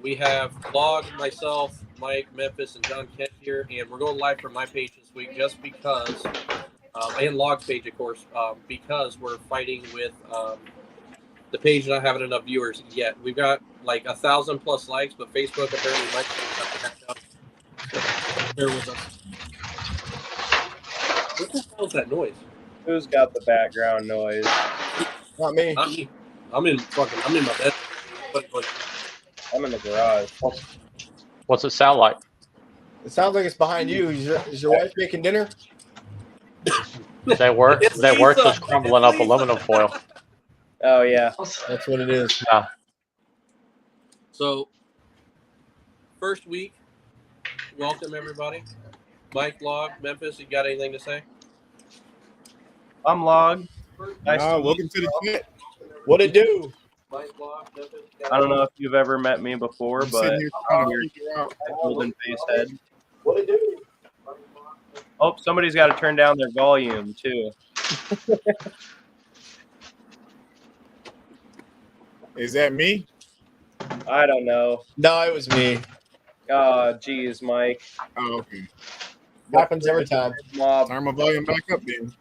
We have Log, myself, Mike, Memphis, and John Kent here, and we're going live from my page this week just because, and Log's page, of course, because we're fighting with the page not having enough viewers yet. We've got like 1,000+ likes, but Facebook apparently might catch up. So bear with us. What the hell is that noise? Who's got the background noise? Not me. Not me. I'm in my bed. I'm in the garage. What's it sound like? It sounds like it's behind you. Is your wife making dinner? They work just crumbling up aluminum foil. Oh yeah, That's what it is. Yeah. So, first week, welcome everybody. Mike, Log, Memphis, you got anything to say? I'm Log. Nice welcome to the chat. What it do? Mike, Log, Memphis. I don't know if you've ever met me before, I'm but sitting here trying to figure out. golden face head. What it do? Oh, somebody's got to turn down their volume too. Is that me? I don't know. No, it was me. Oh, geez, Mike. Oh, okay. Happens every time. Mob. Turn my volume back up then.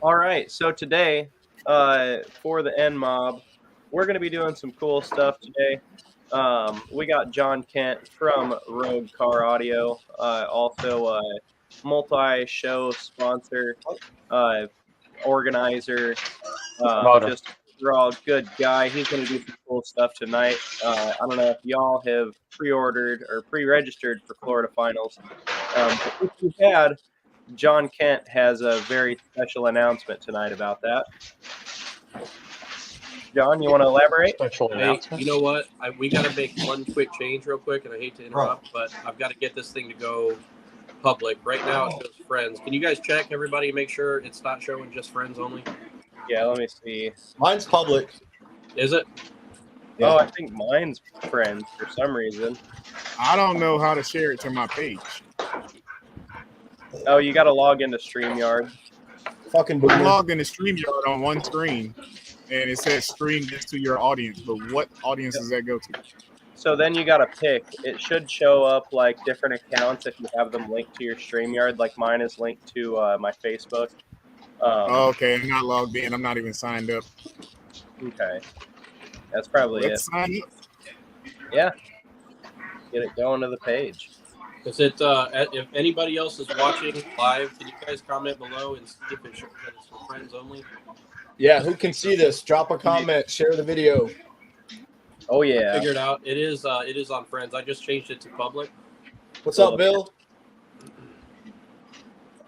All right, so today, for the Nmob, we're going to be doing some cool stuff today. We got John Kent from Rogue Car Audio, also a multi-show sponsor, organizer, just overall good guy. He's going to do some cool stuff tonight. I don't know if y'all have pre-ordered or pre-registered for Florida Finals. But if you had, John Kent has a very special announcement tonight about that. John, you want to elaborate? Hey, you know what? We got to make one quick change real quick, and I hate to interrupt, but I've got to get this thing to go public. Right now it shows friends. Can you guys check everybody and make sure it's not showing just friends only? Yeah, let me see. Mine's public. Is it? Yeah. Oh, I think mine's friends for some reason. I don't know how to share it to my page. Oh, you got to log into StreamYard. Fucking I'm boomer. logged in the StreamYard on one screen, and it says stream this to your audience. But what audience does that go to? So then you got to pick. It should show up like different accounts if you have them linked to your StreamYard. Like mine is linked to my Facebook. Okay, I'm not logged in. I'm not even signed up. Okay. That's probably Let's it. sign up. Yeah. Get it going to the page. Is it? If anybody else is watching live, can you guys comment below and see if it shows that it's for friends only? Yeah, who can see this? Drop a comment. Share the video. Oh, yeah. Figure it out. It is on friends. I just changed it to public. What's up, Bill?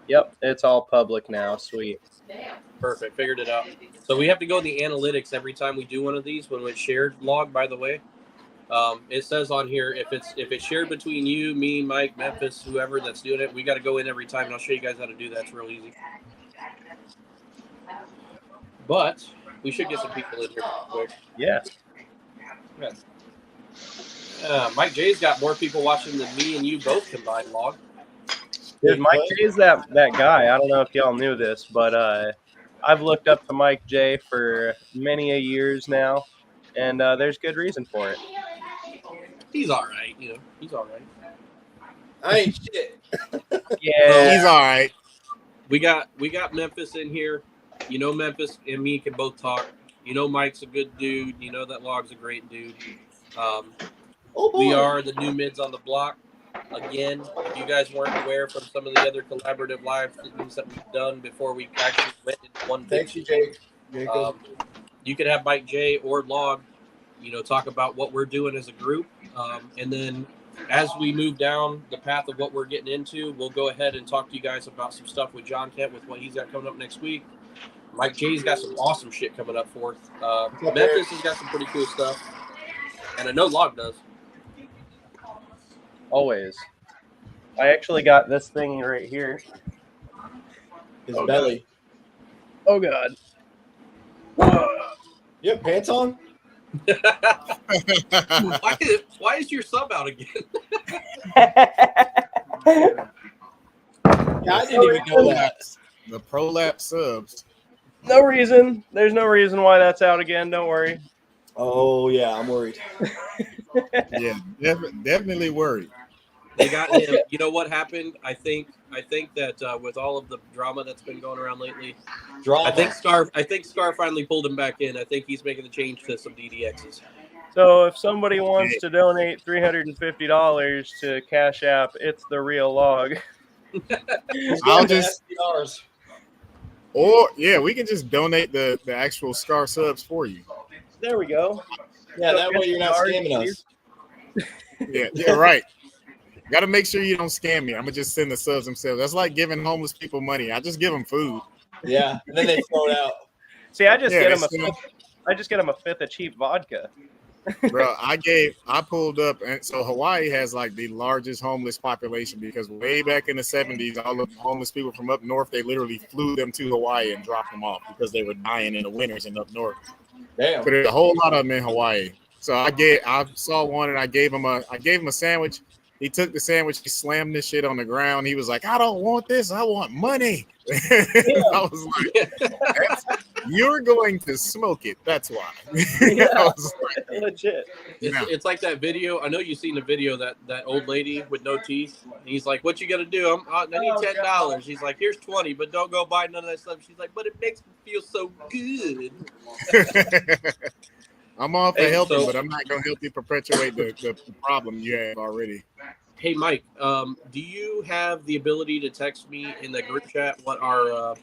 Yep. It's all public now. Sweet. Perfect. Figured it out. So we have to go in the analytics every time we do one of these when it's shared. Log, by the way. It says on here if it's shared between you, me, Mike, Memphis, whoever that's doing it, we got to go in every time, and I'll show you guys how to do that. It's real easy. But we should get some people in here quick. Yeah. Mike J's got more people watching than me and you both combined. Log. Dude, Mike J's that guy. I don't know if y'all knew this, but I've looked up to Mike J for many a years now, and there's good reason for it. He's all right. He's all right. I ain't shit. Yeah. He's all right. We got Memphis in here. Memphis and me can both talk. Mike's a good dude. That Log's a great dude. We are the new mids on the block. Again, if you guys weren't aware from some of the other collaborative live things that we've done before we actually went into one big Thanks, you, Jake. you could have Mike J or Log, talk about what we're doing as a group. And then as we move down the path of what we're getting into, we'll go ahead and talk to you guys about some stuff with John Kent, with what he's got coming up next week. Mike J's got some awesome shit coming up forth. Memphis has got some pretty cool stuff. And I know Log does. Always. I actually got this thing right here. His belly. Oh, God. You have pants on? Why is your sub out again? Yeah, I didn't even know that. The prolapse subs. No reason. There's no reason why that's out again. Don't worry. Oh yeah, I'm worried. Yeah, definitely worried. They got him. You know what happened? I think that with all of the drama that's been going around lately, I think Scar finally pulled him back in. I think he's making the change to some DDXs. So if somebody wants to donate $350 to Cash App, it's the real log. I'll just or yeah, we can just donate the actual Scar subs for you. There we go. Yeah, that way you're not scamming us. Yeah, right. Got to make sure you don't scam me. I'm gonna just send the subs themselves. That's like giving homeless people money. I just give them food. Yeah, and then they throw it out. See, I just get them a fifth of cheap vodka. Bro, I pulled up, and so Hawaii has like the largest homeless population because way back in the 70s, all the homeless people from up north, they literally flew them to Hawaii and dropped them off because they were dying in the winters in up north. Damn. So there's a whole lot of them in Hawaii. So I saw one and I gave him a sandwich. He took the sandwich, he slammed this shit on the ground. He was like, I don't want this, I want money. I was like, you're going to smoke it. That's why. Yeah, I was like, legit. It's like that video. I know you've seen the video that old lady with no teeth. And he's like, "What you gonna do? I need $10." He's like, "Here's 20, but don't go buy none of that stuff." She's like, "But it makes me feel so good." I'm all for helping, but I'm not gonna help you perpetuate the problem you have already. Hey, Mike, do you have the ability to text me in the group chat what our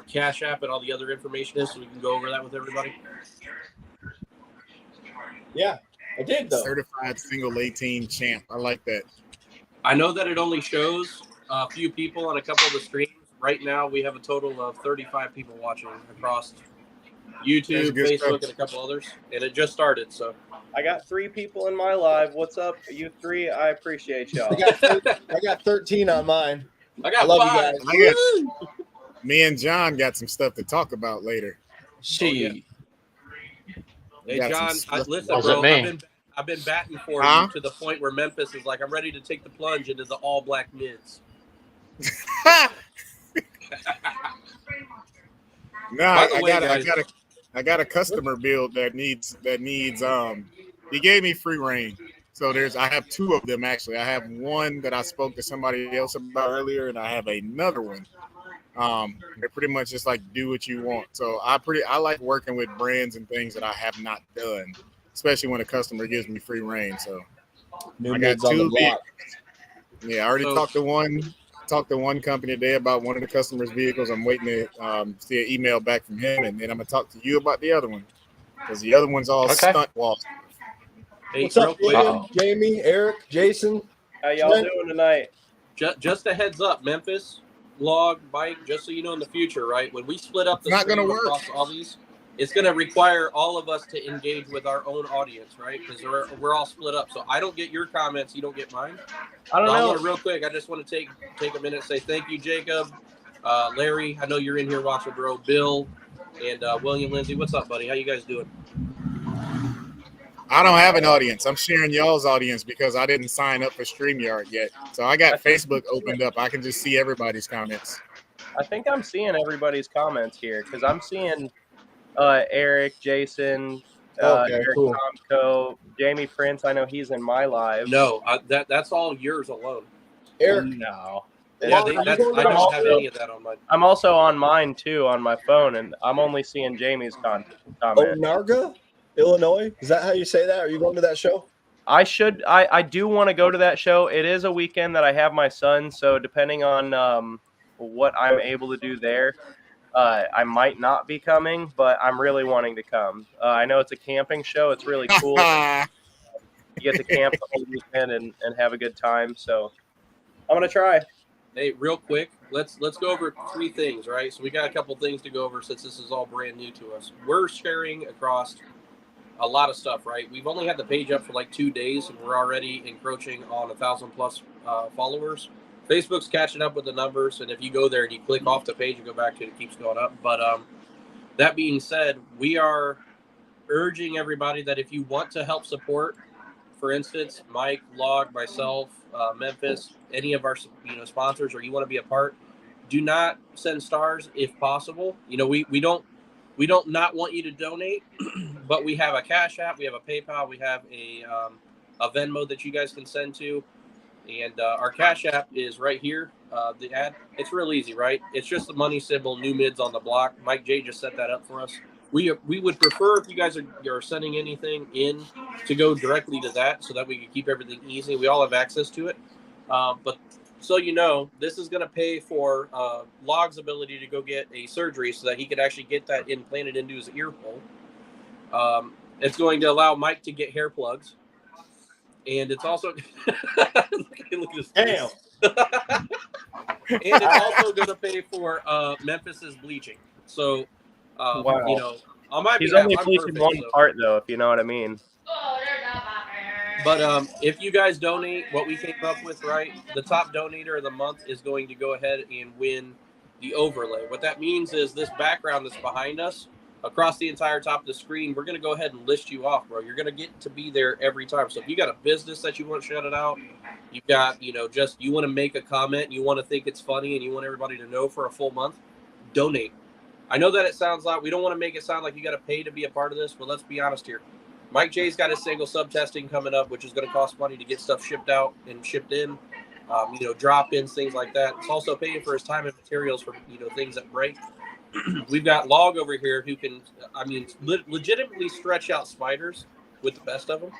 Cash App and all the other information is so we can go over that with everybody? Yeah, I did though. Certified single 18 champ. I like that. I know that it only shows a few people on a couple of the streams. Right now, we have a total of 35 people watching across YouTube, Facebook, and a couple others. And it just started, so. I got 3 people in my live. What's up, you 3? I appreciate y'all. I got 13 on mine. I love 5. you guys. Me and John got some stuff to talk about later. Hey, John, listen, Was bro. it me? I've been batting for you to the point where Memphis is like, I'm ready to take the plunge into the all black mids. No, I got a customer build that needs he gave me free reign. So I have 2 of them actually. I have one that I spoke to somebody else about earlier, and I have another one. They're pretty much just like do what you want. So I like working with brands and things that I have not done, especially when a customer gives me free reign. So I got 2 vehicles. Yeah, I already talked to one company today about one of the customer's vehicles. I'm waiting to see an email back from him, and then I'm gonna talk to you about the other one because the other one's all stunt walls. Hey, what's up, Jamie, Eric, Jason? How y'all doing tonight? Just a heads up, Memphis, Log, Bike. Just so you know, in the future, right, when we split up the not gonna work across all these, it's gonna require all of us to engage with our own audience, right? Because we're all split up. So I don't get your comments, you don't get mine. I don't know. Real quick, I just want to take a minute and say thank you, Jacob, Larry. I know you're in here watching, bro. Bill and William Lindsay. What's up, buddy? How you guys doing? I don't have an audience. I'm sharing y'all's audience because I didn't sign up for StreamYard yet. So I got Facebook opened up. I can just see everybody's comments. I think I'm seeing everybody's comments here because I'm seeing Eric, Jason, Eric Tomko, Jamie Prince. I know he's in my live. No, that's all yours alone. Eric, no. Yeah, I don't have any of that on mine. I'm also on mine too on my phone, and I'm only seeing Jamie's comment. Narga, Illinois. Is that how you say that? Are you going to that show? I do want to go to that show. It is a weekend that I have my son, so depending on what I'm able to do there, I might not be coming, but I'm really wanting to come. I know it's a camping show. It's really cool. You get to camp the whole weekend and have a good time. So I'm gonna try. Hey, real quick, let's go over 3 things, right? So we got a couple things to go over since this is all brand new to us. We're sharing across a lot of stuff, right? We've only had the page up for like 2 days, and we're already encroaching on 1,000+ followers. Facebook's catching up with the numbers, and if you go there and you click off the page and go back to it, it keeps going up. But that being said, we are urging everybody that if you want to help support, for instance, Mike, Log, myself, Memphis, any of our sponsors, or you want to be a part, do not send stars if possible. You know, we don't not want you to donate, but we have a Cash App, we have a PayPal, we have a Venmo that you guys can send to, and our Cash App is right here. The ad, it's real easy, right? It's just the money symbol, New Mids on the block. Mike J just set that up for us. We would prefer if you guys are sending anything in to go directly to that, so that we can keep everything easy. We all have access to it, but. So you know, this is going to pay for Log's ability to go get a surgery so that he could actually get that implanted into his ear hole. It's going to allow Mike to get hair plugs, and it's also look at this. Damn. And it's also going to pay for Memphis's bleaching. So, Wow. you know, on my He's behalf, only I'm bleaching perfect, one so. part, though, if you know what I mean. But if you guys donate what we came up with, right, the top donator of the month is going to go ahead and win the overlay. What that means is this background that's behind us, across the entire top of the screen, we're going to go ahead and list you off, bro. You're going to get to be there every time. So if you got a business that you want to shout it out, you've got, you know, just you want to make a comment, you want to think it's funny, and you want everybody to know for a full month, donate. I know that it sounds like we don't want to make it sound like you got to pay to be a part of this, but let's be honest here. Mike J's got his single sub testing coming up, which is going to cost money to get stuff shipped out and shipped in, you know, drop-ins, things like that. It's also paying for his time and materials for, you know, things that break. We've got Log over here who can, I mean, legitimately stretch out spiders with the best of them.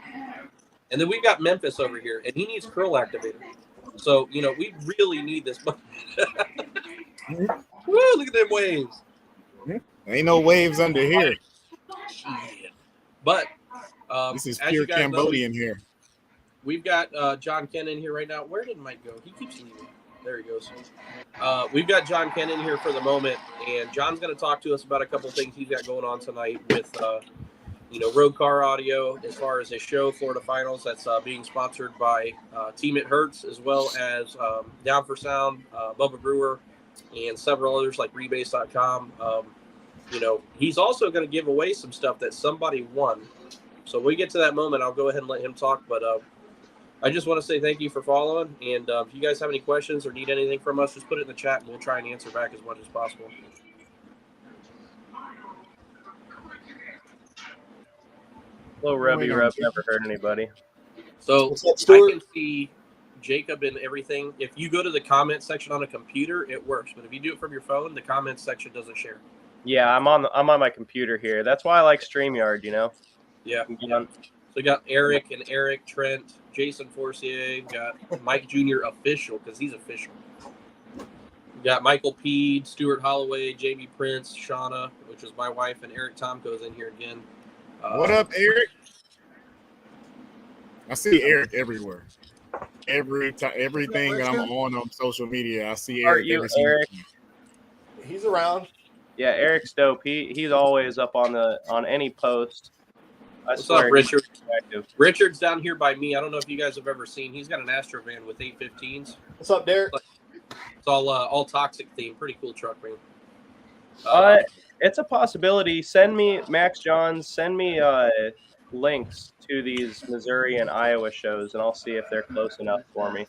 And then we've got Memphis over here, and he needs curl activator. So, you know, we really need this. Woo, look at them waves. Ain't no waves under here. But this is as pure you guys Cambodian know, here. we've got John Ken in here right now. Where did Mike go? He keeps leaving. There he goes. We've got John Ken in here for the moment, and John's going to talk to us about a couple things he's got going on tonight with, you know, Road Car Audio, as far as his show, Florida Finals, that's being sponsored by Team It Hurts, as well as Down for Sound, Bubba Brewer, and several others like Rebase.com. You know, he's also going to give away some stuff that somebody won. So when we get to that moment, I'll go ahead and let him talk. But I just want to say thank you for following. And if you guys have any questions or need anything from us, just put it in the chat and we'll try and answer back as much as possible. Hello, Rubby Rub. Never hurt anybody. So What's up, I Stuart? can see Jacob and everything. If you go to the comment section on a computer, it works. But if you do it from your phone, the comment section doesn't share. Yeah, I'm on my computer here. That's why I like StreamYard, you know? Yeah. Yeah. So we got Eric and Eric, Trent, Jason Forcier, got Mike Jr. official, because he's official. We got Michael P, Stuart Holloway, Jamie Prince, Shauna, which is my wife, and Eric Tomko's in here again. What up, Eric? I see Eric everywhere. Everything that I'm on social media, I see Are Eric. you Eric? He's around. Yeah, Eric's dope. He's always up on any post. What's up, Richard? Active. Richard's down here by me. I don't know if you guys have ever seen. He's got an Astro van with 815s. What's up, Derek? It's all toxic theme. Pretty cool truck, man. It's a possibility. Send me Max Johns. Send me links to these Missouri and Iowa shows, and I'll see if they're close enough for me.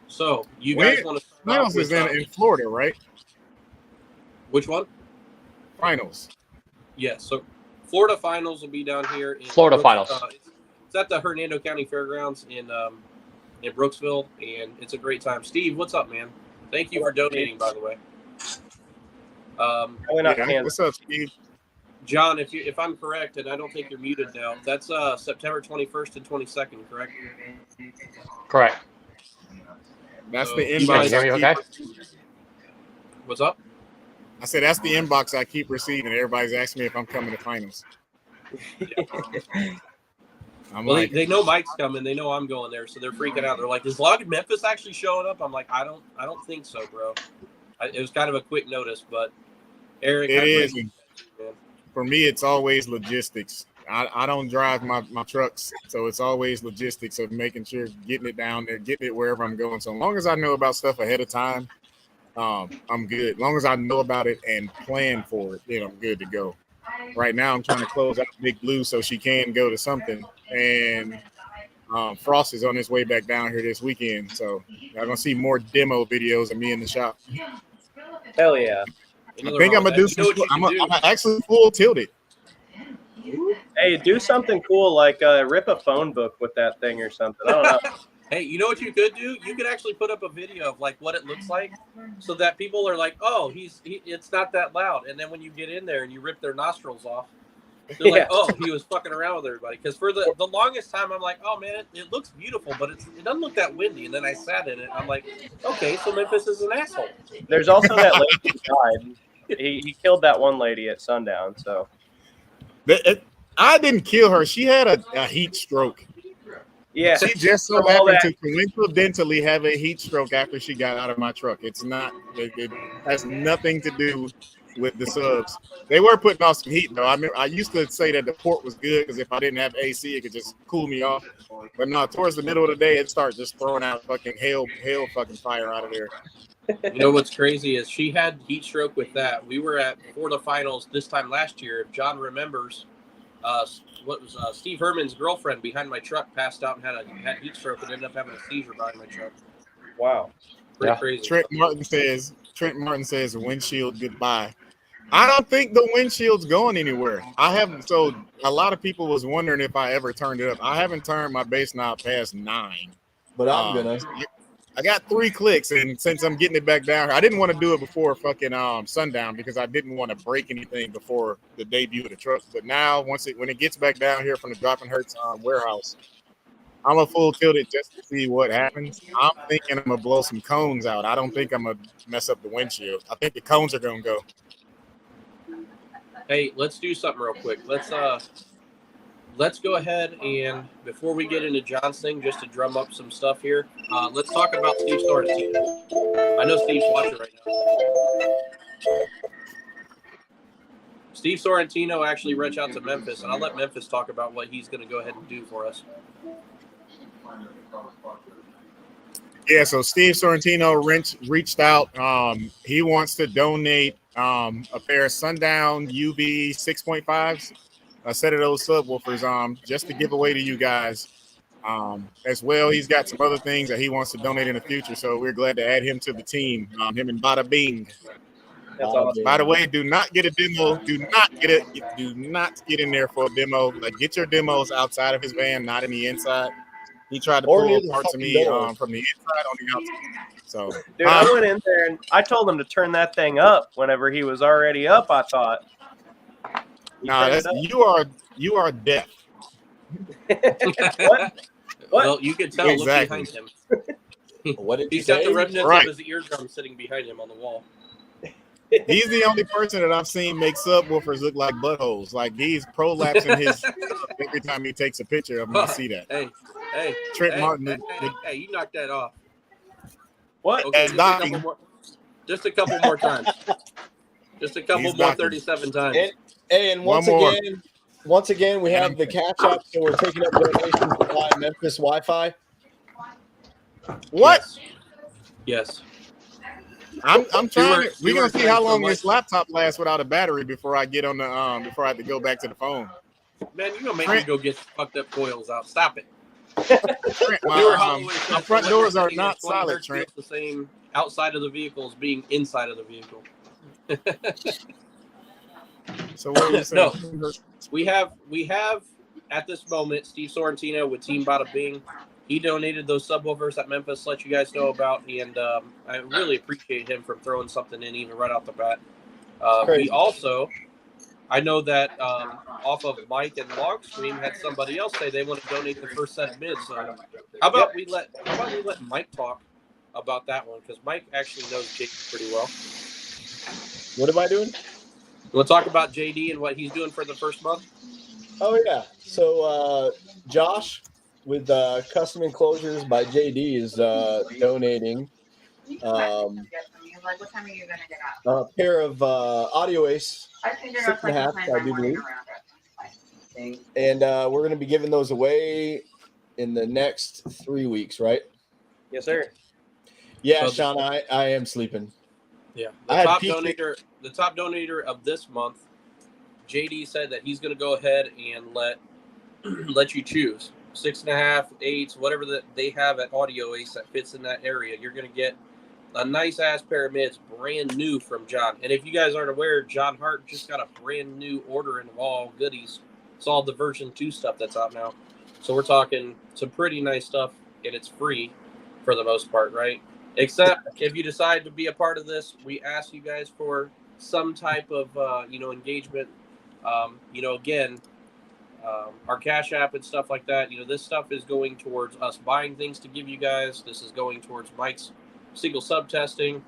So you guys want to start off Finals with is in Florida, right? Which one? Finals. Yes. So Florida Finals will be down here. In Florida Finals. It's at the Hernando County Fairgrounds in Brooksville, and it's a great time. Steve, what's up, man? Thank you for donating, by the way. What's up, Steve? John, if I'm correct, and I don't think you're muted now, that's September 21st and 22nd, correct? Correct. That's So, the you inbox. guys- Hear me okay? What's up? I said that's the inbox I keep receiving. Everybody's asking me if I'm coming to finals. I'm Well, like, they know Mike's coming. They know I'm going there, so they're freaking out. They're like, "Is Log Memphis actually showing up?" I'm like, "I don't think so, bro." It was kind of a quick notice, but Eric, it is. appreciate it, man. For me, it's always logistics. I don't drive my trucks, so it's always logistics of making sure getting it down there, getting it wherever I'm going. So as long as I know about stuff ahead of time, I'm good. As long as I know about it and plan for it, then I'm good to go. Right now, I'm trying to close out Big Blue so she can go to something, and Frost is on his way back down here this weekend, so y'all gonna see more demo videos of me in the shop. Hell yeah! I think I'm gonna do some. I'm actually full tilted. Hey, do something cool like rip a phone book with that thing or something. I don't know. Hey, you know what you could do? You could actually put up a video of like what it looks like, so that people are like, "Oh, it's not that loud." And then when you get in there and you rip their nostrils off, they're like, "Oh, he was fucking around with everybody." Because for the longest time, I'm like, "Oh man, it looks beautiful, but it doesn't look that windy." And then I sat in it. I'm like, "Okay, so Memphis is an asshole." There's also that lady who died. He killed that one lady at sundown. So I didn't kill her. She had a heat stroke. Yeah, she just so happened to coincidentally have a heat stroke after she got out of my truck. It's not. It has nothing to do with the subs. They were putting off some heat though. I mean, I used to say that the port was good because if I didn't have AC, it could just cool me off. But no, towards the middle of the day, it started just throwing out fucking hail fucking fire out of there. You know what's crazy is she had heat stroke with that. We were at Florida Finals this time last year. If John remembers, Steve Herman's girlfriend behind my truck passed out and had heat stroke and ended up having a seizure behind my truck. Wow, pretty crazy. Trent Martin says windshield goodbye. I don't think the windshield's going anywhere. So a lot of people was wondering if I ever turned it up. I haven't turned my bass knob past 9. But I'm gonna. I got 3 clicks, and since I'm getting it back down here, I didn't want to do it before fucking sundown because I didn't want to break anything before the debut of the truck. But now, when it gets back down here from the Dropping Hertz warehouse, I'm a full tilted just to see what happens. I'm thinking I'm gonna blow some cones out. I don't think I'm gonna mess up the windshield. I think the cones are gonna go. Hey, let's do something real quick. Let's go ahead and before we get into John's thing, just to drum up some stuff here, let's talk about Steve Sorrentino. I know Steve's watching right now. Steve Sorrentino actually reached out to Memphis, and I'll let Memphis talk about what he's going to go ahead and do for us. Yeah, so Steve Sorrentino reached out. He wants to donate a pair of Sundown UB 6.5s. A set of those subwoofers just to give away to you guys. As well, he's got some other things that he wants to donate in the future, so we're glad to add him to the team. Him and Bada Bing. That's awesome. By the way, do not get a demo. Do not get in there for a demo. Like, get your demos outside of his van, not in the inside. He tried to pull parts of me from the inside on the outside. So, dude, I went in there and I told him to turn that thing up whenever he was already up. I thought. No, you are deaf. What? Well, you can tell. Exactly. Look behind him. What did He's got the remnants of his eardrum sitting behind him on the wall. He's the only person that I've seen make subwoofers look like buttholes. Like, he's prolapsing his every time he takes a picture of him. I see that. Hey, Trent Martin. Hey, you knocked that off. What? Okay, just a couple more times. Just a couple more 37 times. And once again, we have the catch up, so we're taking up donations to buy Memphis Wi-Fi. What? Yes. I'm trying. We're gonna see how long this laptop lasts without a battery before I get on the before I have to go back to the phone. Man, you're gonna make me go get fucked up coils out. Stop it. Trent, my front doors are not solid, Trent. The same outside of the vehicle as being inside of the vehicle. So what are you saying? No, we have at this moment Steve Sorrentino with Team Bada Bing. He donated those subwoofers that Memphis let you guys know about, and I really appreciate him for throwing something in even right off the bat. We also, I know that off of Mike and Logstream had somebody else say they want to donate the first set of bids. So how about we let Mike talk about that one, because Mike actually knows JD pretty well. What am I doing? We'll talk about JD and what he's doing for the first month. Oh yeah. So Josh with Custom Enclosures by JD is donating a pair of Audio Ace 6.5, I do believe. And we're going to be giving those away in the next 3 weeks, right? Yes, sir. Yeah, Sean, I am sleeping. Yeah. The top donator of this month, JD said that he's going to go ahead and let you choose. 6.5, 8s, whatever that they have at Audio Ace that fits in that area. You're going to get a nice ass pair of mids, brand new from John. And if you guys aren't aware, John Hart just got a brand new ordering of all goodies. It's all the version 2 stuff that's out now. So we're talking some pretty nice stuff, and it's free for the most part, right? Except if you decide to be a part of this, we ask you guys for some type of engagement. Again, our Cash App and stuff like that. This stuff is going towards us buying things to give you guys. This is going towards Mike's single sub testing.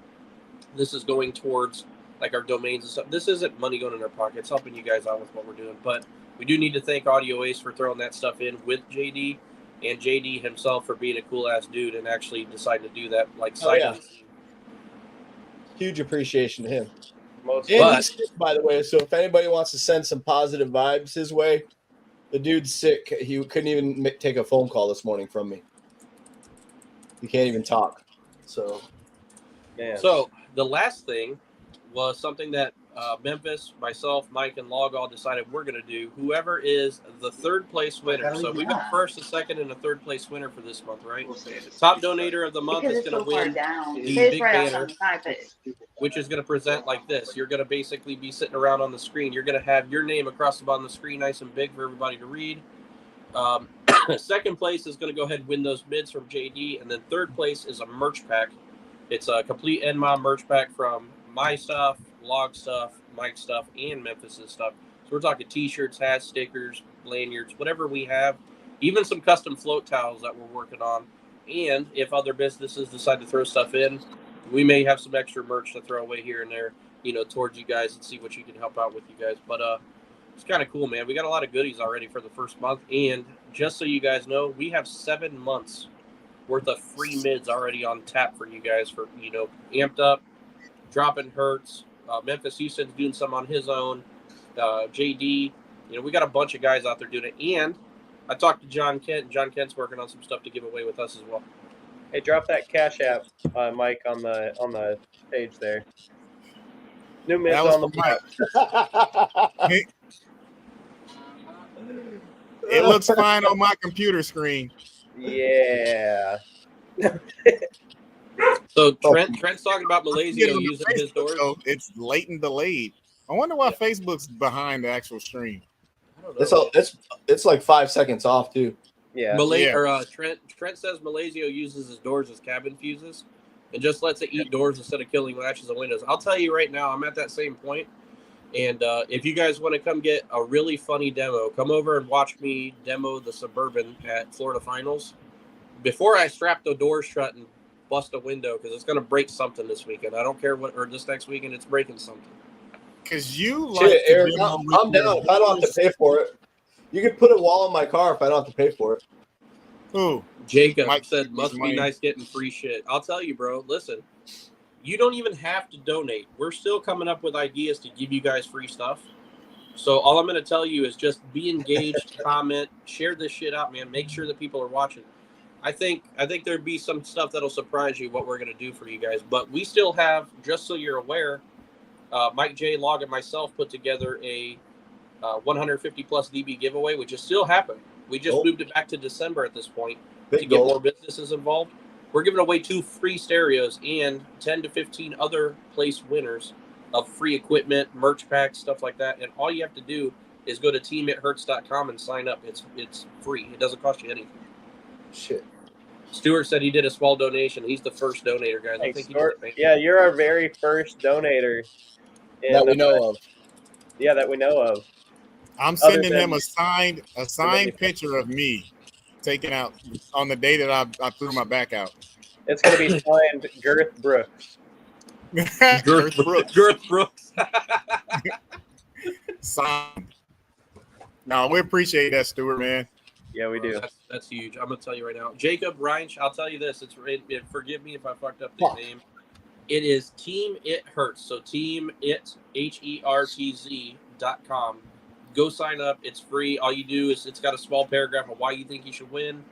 This is going towards like our domains and stuff. This isn't money going in our pocket. It's helping you guys out with what we're doing. But we do need to thank Audio Ace for throwing that stuff in with JD, and JD himself for being a cool ass dude and actually deciding to do that. Huge appreciation to him. Most And he's sick, by the way. So if anybody wants to send some positive vibes his way, the dude's sick. He couldn't even take a phone call this morning from me. He can't even talk. So, man. So the last thing was something that Memphis, myself, Mike, and Log all decided we're going to do. Whoever is the third place winner. So we've got first, a second, and a third place winner for this month, right? Top donator of the month is going to win the big banner, which is going to present like this. You're going to basically be sitting around on the screen. You're going to have your name across the bottom of the screen, nice and big for everybody to read. Second place is going to go ahead and win those mids from JD, and then third place is a merch pack. It's a complete Nmob merch pack from my stuff, Log stuff, Mike stuff, and Memphis's stuff. So we're talking t-shirts, hats, stickers, lanyards, whatever we have, even some custom float towels that we're working on. And if other businesses decide to throw stuff in, we may have some extra merch to throw away here and there, towards you guys and see what you can help out with you guys. But it's kind of cool, man. We got a lot of goodies already for the first month. And just so you guys know, we have 7 months worth of free mids already on tap for you guys for, Amped Up, Dropping Hurts. Memphis Houston's doing some on his own. JD, we got a bunch of guys out there doing it. And I talked to John Kent, and John Kent's working on some stuff to give away with us as well. Hey, drop that Cash App, Mike, on the page there. New mids on the mic. It looks fine on my computer screen. Yeah. So Trent's talking about Malaysia using his doors. So it's late and delayed. I wonder why Facebook's behind the actual stream. It's like 5 seconds off too. Yeah. Trent says Malaysia uses his doors as cabin fuses and just lets it eat doors instead of killing latches and windows. I'll tell you right now, I'm at that same point. And if you guys want to come get a really funny demo, come over and watch me demo the Suburban at Florida Finals. Before I strap the doors shut and bust a window, because it's going to break something this weekend. I don't care or this next weekend, it's breaking something. Because you like Eric, I'm down. If I don't have to pay for it, you can put a wall in my car if I don't have to pay for it. Who? Jacob said, must be nice getting free shit. I'll tell you, bro, listen, you don't even have to donate. We're still coming up with ideas to give you guys free stuff. So all I'm going to tell you is just be engaged, comment, share this shit out, man. Make sure that people are watching. I think there'd be some stuff that'll surprise you what we're going to do for you guys. But we still have, just so you're aware, Mike J, Log, and myself put together a 150 plus DB giveaway, which is still happening. We just moved it back to December at this point to get more businesses involved. We're giving away 2 free stereos and 10 to 15 other place winners of free equipment, merch packs, stuff like that. And all you have to do is go to teamithurts.com and sign up. It's free. It doesn't cost you anything. Shit. Stuart said he did a small donation. He's the first donator, guys. Hey, I think you're our very first donator that we know of. Yeah, that we know of. I'm sending him a signed picture of me taken out on the day that I threw my back out. It's going to be signed Girth Brooks. Girth Brooks. Signed. No, we appreciate that, Stuart, man. Yeah, we do. That's huge. I'm going to tell you right now. Jacob Reinsch, I'll tell you this. Forgive me if I fucked up the name. It is Team It Hurts. So Team It, HERTZ.com. Go sign up. It's free. All you do is it's got a small paragraph of why you think you should win.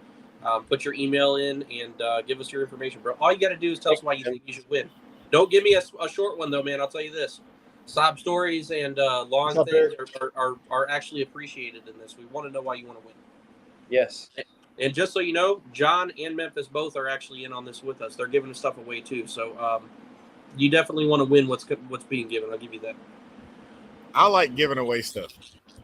Put your email in and give us your information, bro. All you got to do is tell us why you think you should win. Don't give me a short one, though, man. I'll tell you this. Sob stories and long things are actually appreciated in this. We want to know why you want to win. Yes. And just so you know, John and Memphis both are actually in on this with us. They're giving us stuff away too. So you definitely want to win what's being given. I'll give you that. I like giving away stuff.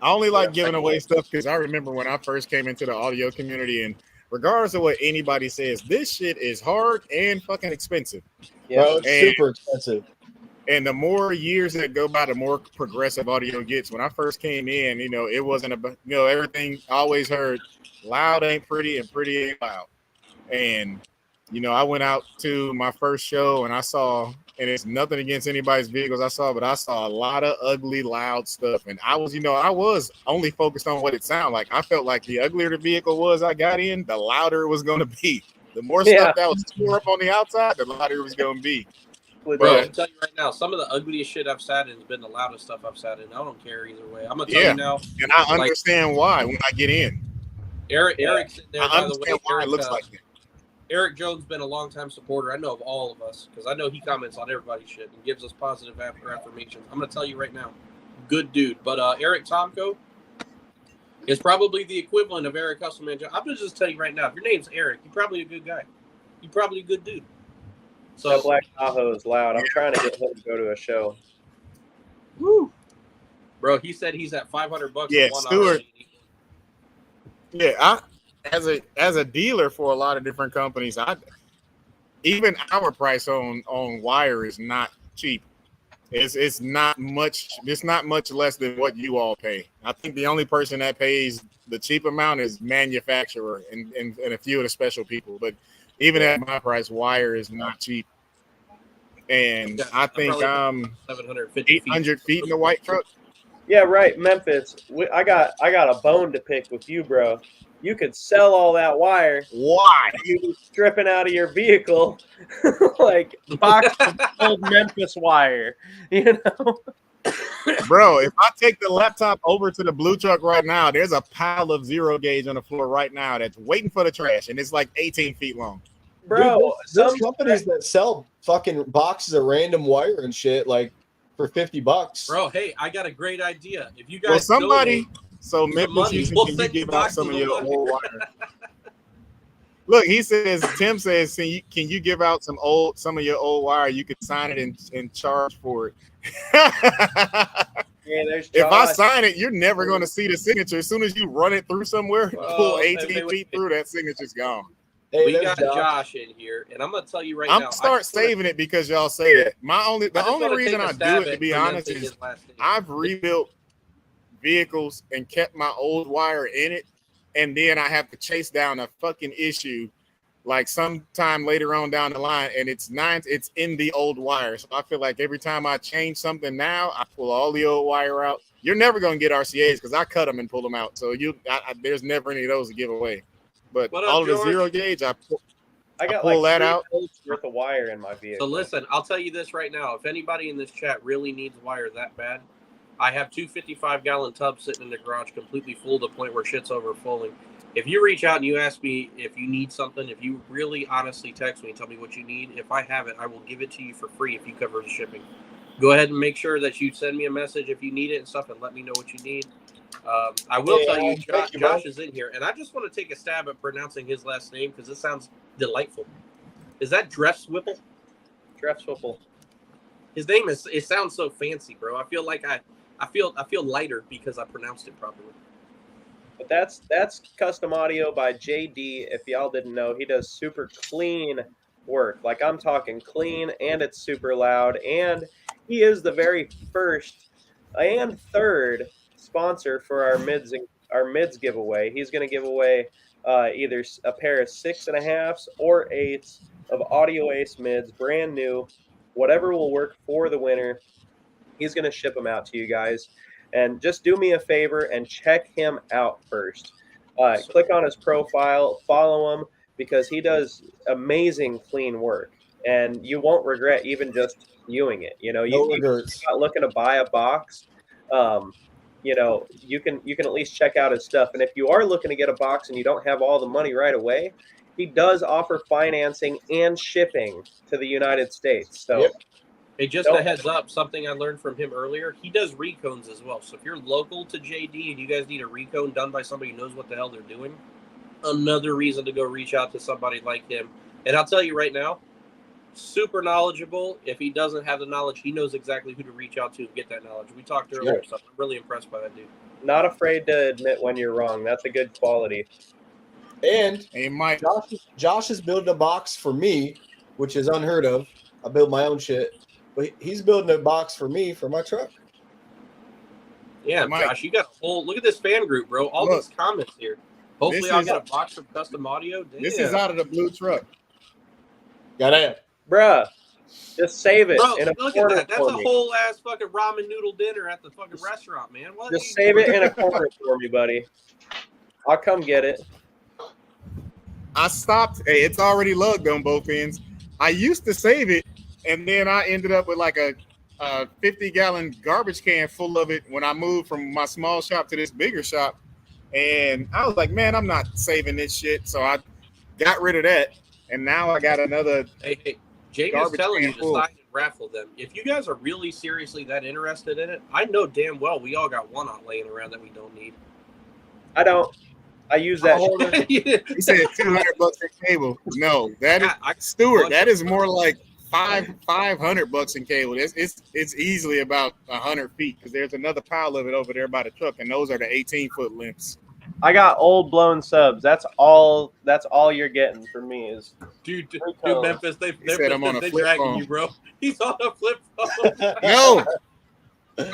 I only like giving away stuff because I remember when I first came into the audio community, and regardless of what anybody says, this shit is hard and fucking expensive. Yeah, bro, it's super expensive. And the more years that go by, the more progressive audio gets. When I first came in, it wasn't about, everything I always heard loud ain't pretty and pretty ain't loud. And, I went out to my first show and I saw, and it's nothing against anybody's vehicles but I saw a lot of ugly, loud stuff. And I was only focused on what it sounded like. I felt like the uglier the vehicle was I got in, the louder it was going to be. The more stuff that was tore up on the outside, the louder it was going to be. Bro, I'll tell you right now, some of the ugliest shit I've sat in has been the loudest stuff I've sat in. I don't care either way. I'm gonna tell you now, and I understand why when I get in. Eric's sitting there. I understand why it looks like that. Eric Jones been a longtime supporter. I know of all of us because I know he comments on everybody's shit and gives us positive affirmations. I'm gonna tell you right now, good dude. But Eric Tomko is probably the equivalent of Eric Hustleman. I'm gonna just tell you right now, if your name's Eric, you're probably a good guy. You're probably a good dude. So that Black Tahoe is loud. I'm trying to get him to go to a show. Woo, bro! He said he's at $500. Yeah, Stuart. Yeah, as a dealer for a lot of different companies, even our price on wire is not cheap. It's not much. It's not much less than what you all pay. I think the only person that pays the cheap amount is manufacturer and a few of the special people. But even at my price, wire is not cheap. And I think I'm 800 feet in the white truck. Yeah, right, Memphis. I got a bone to pick with you, bro. You could sell all that wire. Why? You be stripping out of your vehicle like box of old Memphis wire, Bro, if I take the laptop over to the blue truck right now, there's a pile of zero gauge on the floor right now that's waiting for the trash, and it's like 18 feet long. Bro, dude, there's companies that sell fucking boxes of random wire and shit like for $50. Bro, hey, I got a great idea. If you guys Memphis, can you give out some of your old wire? Look, Tim says, can you give out some of your old wire? You could sign it and charge for it. If I sign it, you're never going to see the signature. As soon as you run it through somewhere, pull 18 feet through, that signature's gone. Hey, we got Josh in here, and I'm gonna tell you right now. I'm gonna start saving it because y'all say that. The only reason I do it, to be honest, is I've rebuilt vehicles and kept my old wire in it, and then I have to chase down a fucking issue like sometime later on down the line, and it's in the old wire. So I feel like every time I change something now, I pull all the old wire out. You're never gonna get RCAs because I cut them and pull them out. So there's never any of those to give away. But all of the zero gauge, I pull that out. Worth of wire in my vehicle. So listen, I'll tell you this right now. If anybody in this chat really needs wire that bad, I have two 55-gallon tubs sitting in the garage completely full to the point where shit's overflowing. If you reach out and you ask me if you need something, if you really honestly text me and tell me what you need, if I have it, I will give it to you for free if you cover the shipping. Go ahead and make sure that you send me a message if you need it and stuff and let me know what you need. I will tell you, Josh is in here, and I just want to take a stab at pronouncing his last name because it sounds delightful. Is that Drefswipple? Drefswipple. His name it sounds so fancy, bro. I feel like I feel lighter because I pronounced it properly. But that's custom audio by JD. If y'all didn't know, he does super clean work. Like I'm talking clean, and it's super loud, and he is the very first and third sponsor for our mids giveaway. He's going to give away either a pair of 6.5s or 8s of Audio Ace mids, brand new, whatever will work for the winner. He's going to ship them out to you guys. And just do me a favor and check him out first. Click on his profile, follow him, because he does amazing clean work. And you won't regret even just viewing it. You're not looking to buy a box. You can at least check out his stuff. And if you are looking to get a box and you don't have all the money right away, he does offer financing and shipping to the United States. So, Hey, just a heads up, something I learned from him earlier, he does recones as well. So if you're local to JD and you guys need a recone done by somebody who knows what the hell they're doing, another reason to go reach out to somebody like him. And I'll tell you right now, super knowledgeable. If he doesn't have the knowledge, he knows exactly who to reach out to and get that knowledge. We talked earlier, so I'm really impressed by that dude. Not afraid to admit when you're wrong. That's a good quality. And Hey, Mike. Josh is building a box for me, which is unheard of. I build my own shit, but he's building a box for me for my truck. Yeah, Mike. Josh, you got a whole look at this fan group, bro. All Look, these comments here. Hopefully, I'll get a box from Custom Audio. Damn. This is out of the blue truck. Got it, Bruh. Just save it. Bro, in a look at corner that. That's for a me. whole ass fucking ramen noodle dinner at the fucking restaurant, man. What? Just save it in a corner for me, buddy. I'll come get it. I stopped. Hey, it's already lugged on both ends. I used to save it, and then I ended up with like a 50-gallon garbage can full of it when I moved from my small shop to this bigger shop. And I was like, man, I'm not saving this shit. So I got rid of that. And now I got another. Hey, Jamie's telling you to sign and raffle them. If you guys are really seriously that interested in it, I know damn well we all got one out laying around that we don't need. I don't. I use that. He said $200 in cable. No, that is Stuart. That is more like $500 in cable. It's easily about 100 feet because there's another pile of it over there by the truck, and those are the 18-foot lengths. I got old blown subs. That's all you're getting from me is dude Memphis. They're dragging you, bro. He's on a flip phone. No,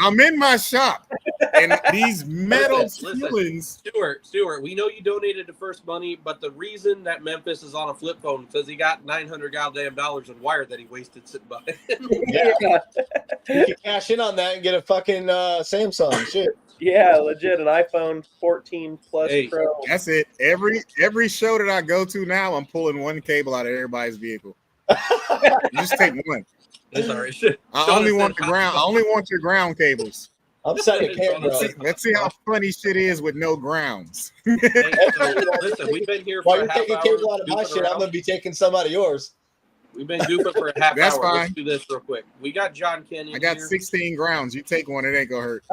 I'm in my shop, and these metal ceilings. Stuart, we know you donated the first money, but the reason that Memphis is on a flip phone is because he got $900 goddamn in wire that he wasted sitting by. Yeah. You can cash in on that and get a fucking Samsung. Shit. Yeah, legit, an iPhone 14 Plus Pro. That's it. Every show that I go to now, I'm pulling one cable out of everybody's vehicle. You just take one. That's all right. I only want your ground cables. I'm setting a camera. Let's see how funny shit is with no grounds. Hey, so, listen, we've been here for While you're taking cable out of my shit, I'm gonna be taking some out of yours. We've been goofing for a half That's hour. Fine. Let's do this real quick. We got John Kenyon. I got here. 16 grounds. You take one, it ain't gonna hurt.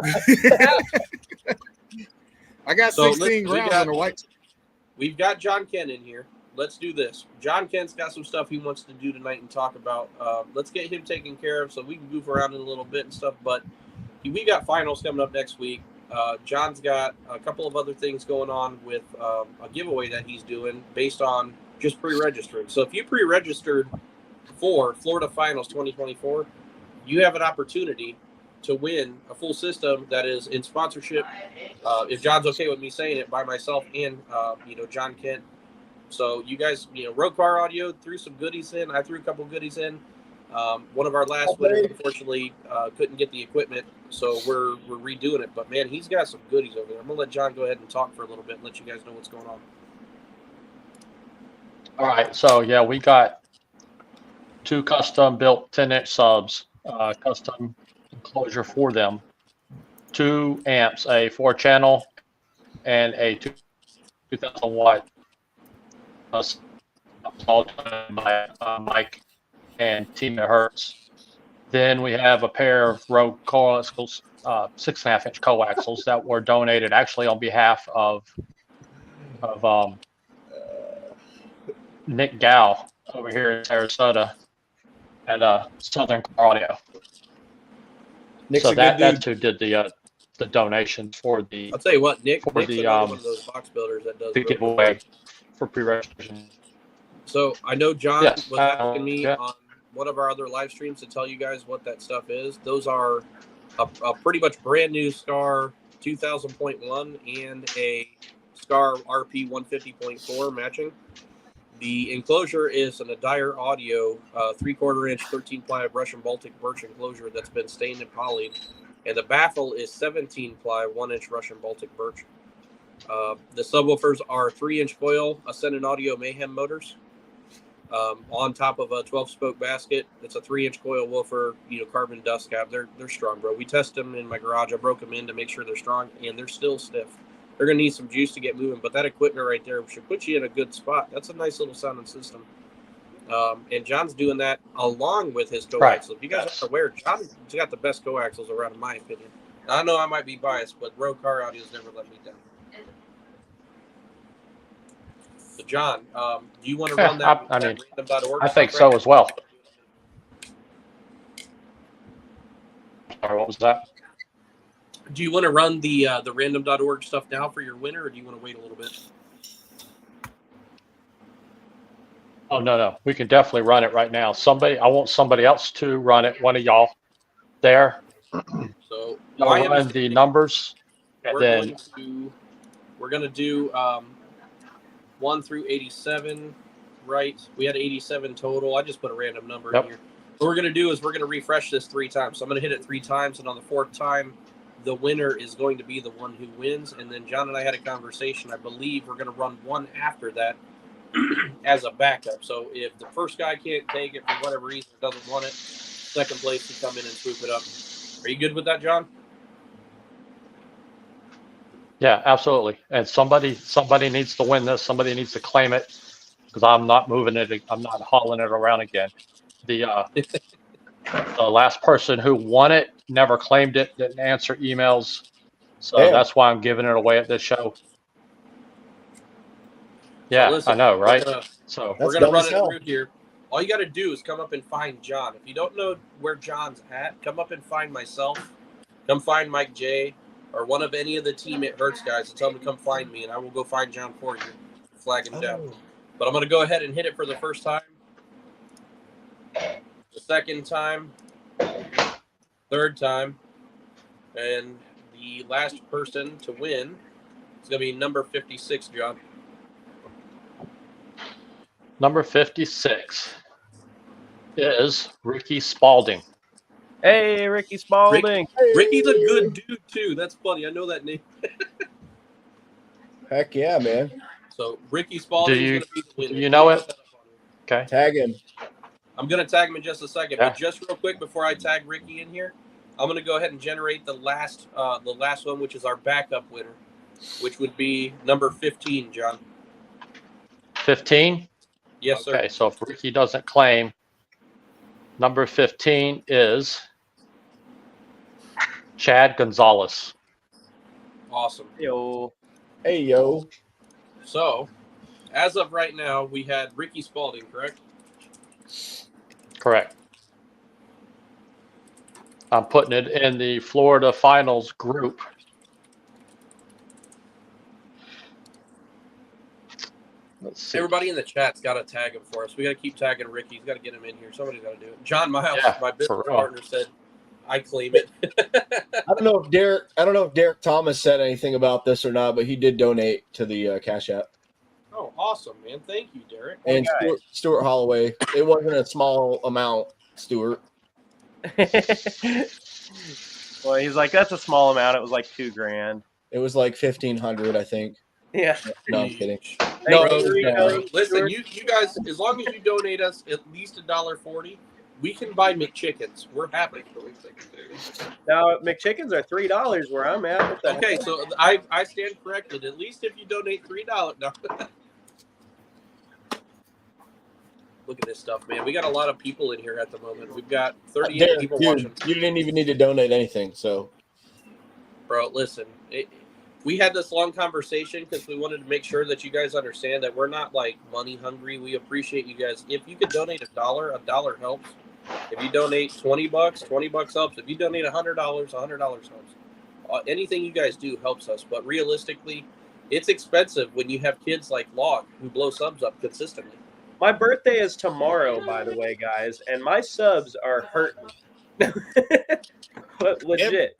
I got 16 grounds on the white. We've got John Ken in here. Let's do this. John Ken's got some stuff he wants to do tonight and talk about. Let's get him taken care of so we can goof around in a little bit and stuff. But we got finals coming up next week. John's got a couple of other things going on with a giveaway that he's doing based on just pre-registering. So if you pre-registered for Florida Finals 2024, you have an opportunity to win a full system that is in sponsorship. If John's okay with me saying it, by myself and John Kent. So you guys, Rogue Car Audio threw some goodies in. I threw a couple goodies in. One of our last winners, unfortunately, couldn't get the equipment, so we're redoing it. But man, he's got some goodies over there. I'm gonna let John go ahead and talk for a little bit and let you guys know what's going on. All right, so yeah, we got 2 custom built 10-inch subs, custom enclosure for them, 2 amps, a 4-channel and a 2000 watt all done by Mike and Team Hertz. Then we have a pair of Rogue coaxials, 6.5-inch coaxials that were donated actually on behalf of Nick Gow over here in Sarasota at Southern Car Audio. Nick's so that's who did the donations for the. I'll tell you what, Nick's one of those box builders that does the giveaway for pre-registration. So I know John was asking me yeah. on one of our other live streams to tell you guys what that stuff is. Those are a pretty much brand new Scar 2000.1 and a Scar RP 150.4 matching. The enclosure is an Adair Audio 3/4 inch 13-ply Russian Baltic birch enclosure that's been stained and polyed, and the baffle is 17-ply 1-inch Russian Baltic birch. The subwoofers are 3-inch coil Ascendant Audio Mayhem motors on top of a 12-spoke basket. It's a 3-inch coil woofer, carbon dust cap. They're strong, bro. We tested them in my garage. I broke them in to make sure they're strong, and they're still stiff. They're going to need some juice to get moving, but that equipment right there should put you in a good spot. That's a nice little sounding system. And John's doing that along with his coaxial. Right. If you guys aren't aware, John's got the best coaxials around, in my opinion. I know I might be biased, but Rogue Car Audio's never let me down. So, John, do you want to run that? I mean, random.org I think stuff so as well. Sorry, what was that? Do you want to run the random.org stuff now for your winner, or do you want to wait a little bit? Oh, no. We can definitely run it right now. I want somebody else to run it. One of y'all there. So I'll run the numbers. And then we're going to do 1 through 87, right? We had 87 total. I just put a random number in here. What we're going to do is we're going to refresh this 3 times. So I'm going to hit it 3 times, and on the 4th time, the winner is going to be the one who wins. And then John and I had a conversation. I believe we're going to run one after that as a backup. So if the first guy can't take it for whatever reason, doesn't want it, second place can come in and swoop it up. Are you good with that, John? Yeah, absolutely. And somebody needs to win this. Somebody needs to claim it, because I'm not moving it. I'm not hauling it around again. The last person who won it never claimed it, didn't answer emails. So that's why I'm giving it away at this show. Yeah, so listen, I know, right? We're gonna run it through here. All you got to do is come up and find John. If you don't know where John's at, come up and find myself. Come find Mike J, or one of any of the team at Hertz guys, and tell them to come find me, and I will go find John for you. Flag him down. But I'm going to go ahead and hit it for the first time, the second time, third time, and the last person to win is going to be number 56, John. Number 56 is Ricky Spalding. Hey, Ricky Spalding. Ricky's a good dude, too. That's funny. I know that name. Heck yeah, man. So, Ricky Spalding is going to be the winner. Do you know it? Okay. Tag him. I'm going to tag him in just a second, but just real quick before I tag Ricky in here, I'm going to go ahead and generate the last one, which is our backup winner, which would be number 15, John. 15? Yes, sir. Okay, so if Ricky doesn't claim, number 15 is Chad Gonzalez. Awesome. Hey, yo. So, as of right now, we had Ricky Spalding, correct? Correct. I'm putting it in the Florida Finals group. Let's see. Everybody in the chat's got to tag him for us. We got to keep tagging Ricky. He's got to get him in here. Somebody's got to do it. John Miles, my business partner, said, "I claim it." I don't know if Derek Thomas said anything about this or not, but he did donate to the Cash App. Oh, awesome, man! Thank you, Derek. And Stuart Holloway. It wasn't a small amount, Stuart. Well, he's like, that's a small amount. It was like $2,000. It was like 1,500, I think. Yeah. No, I'm kidding. No, listen, you guys, as long as you donate us at least $1.40, we can buy McChickens. We're happy. Now, McChickens are $3 where I'm at. Okay, so I stand corrected. At least if you donate $3. No. Look at this stuff, man. We got a lot of people in here at the moment. We've got 38 people watching. You didn't even need to donate anything, so. Bro, listen. We had this long conversation because we wanted to make sure that you guys understand that we're not, like, money hungry. We appreciate you guys. If you could donate $1 helps. If you donate $20, $20 helps. If you donate $100, $100 helps. Anything you guys do helps us. But realistically, it's expensive when you have kids like Log who blow subs up consistently. My birthday is tomorrow, by the way, guys, and my subs are hurting. But legit.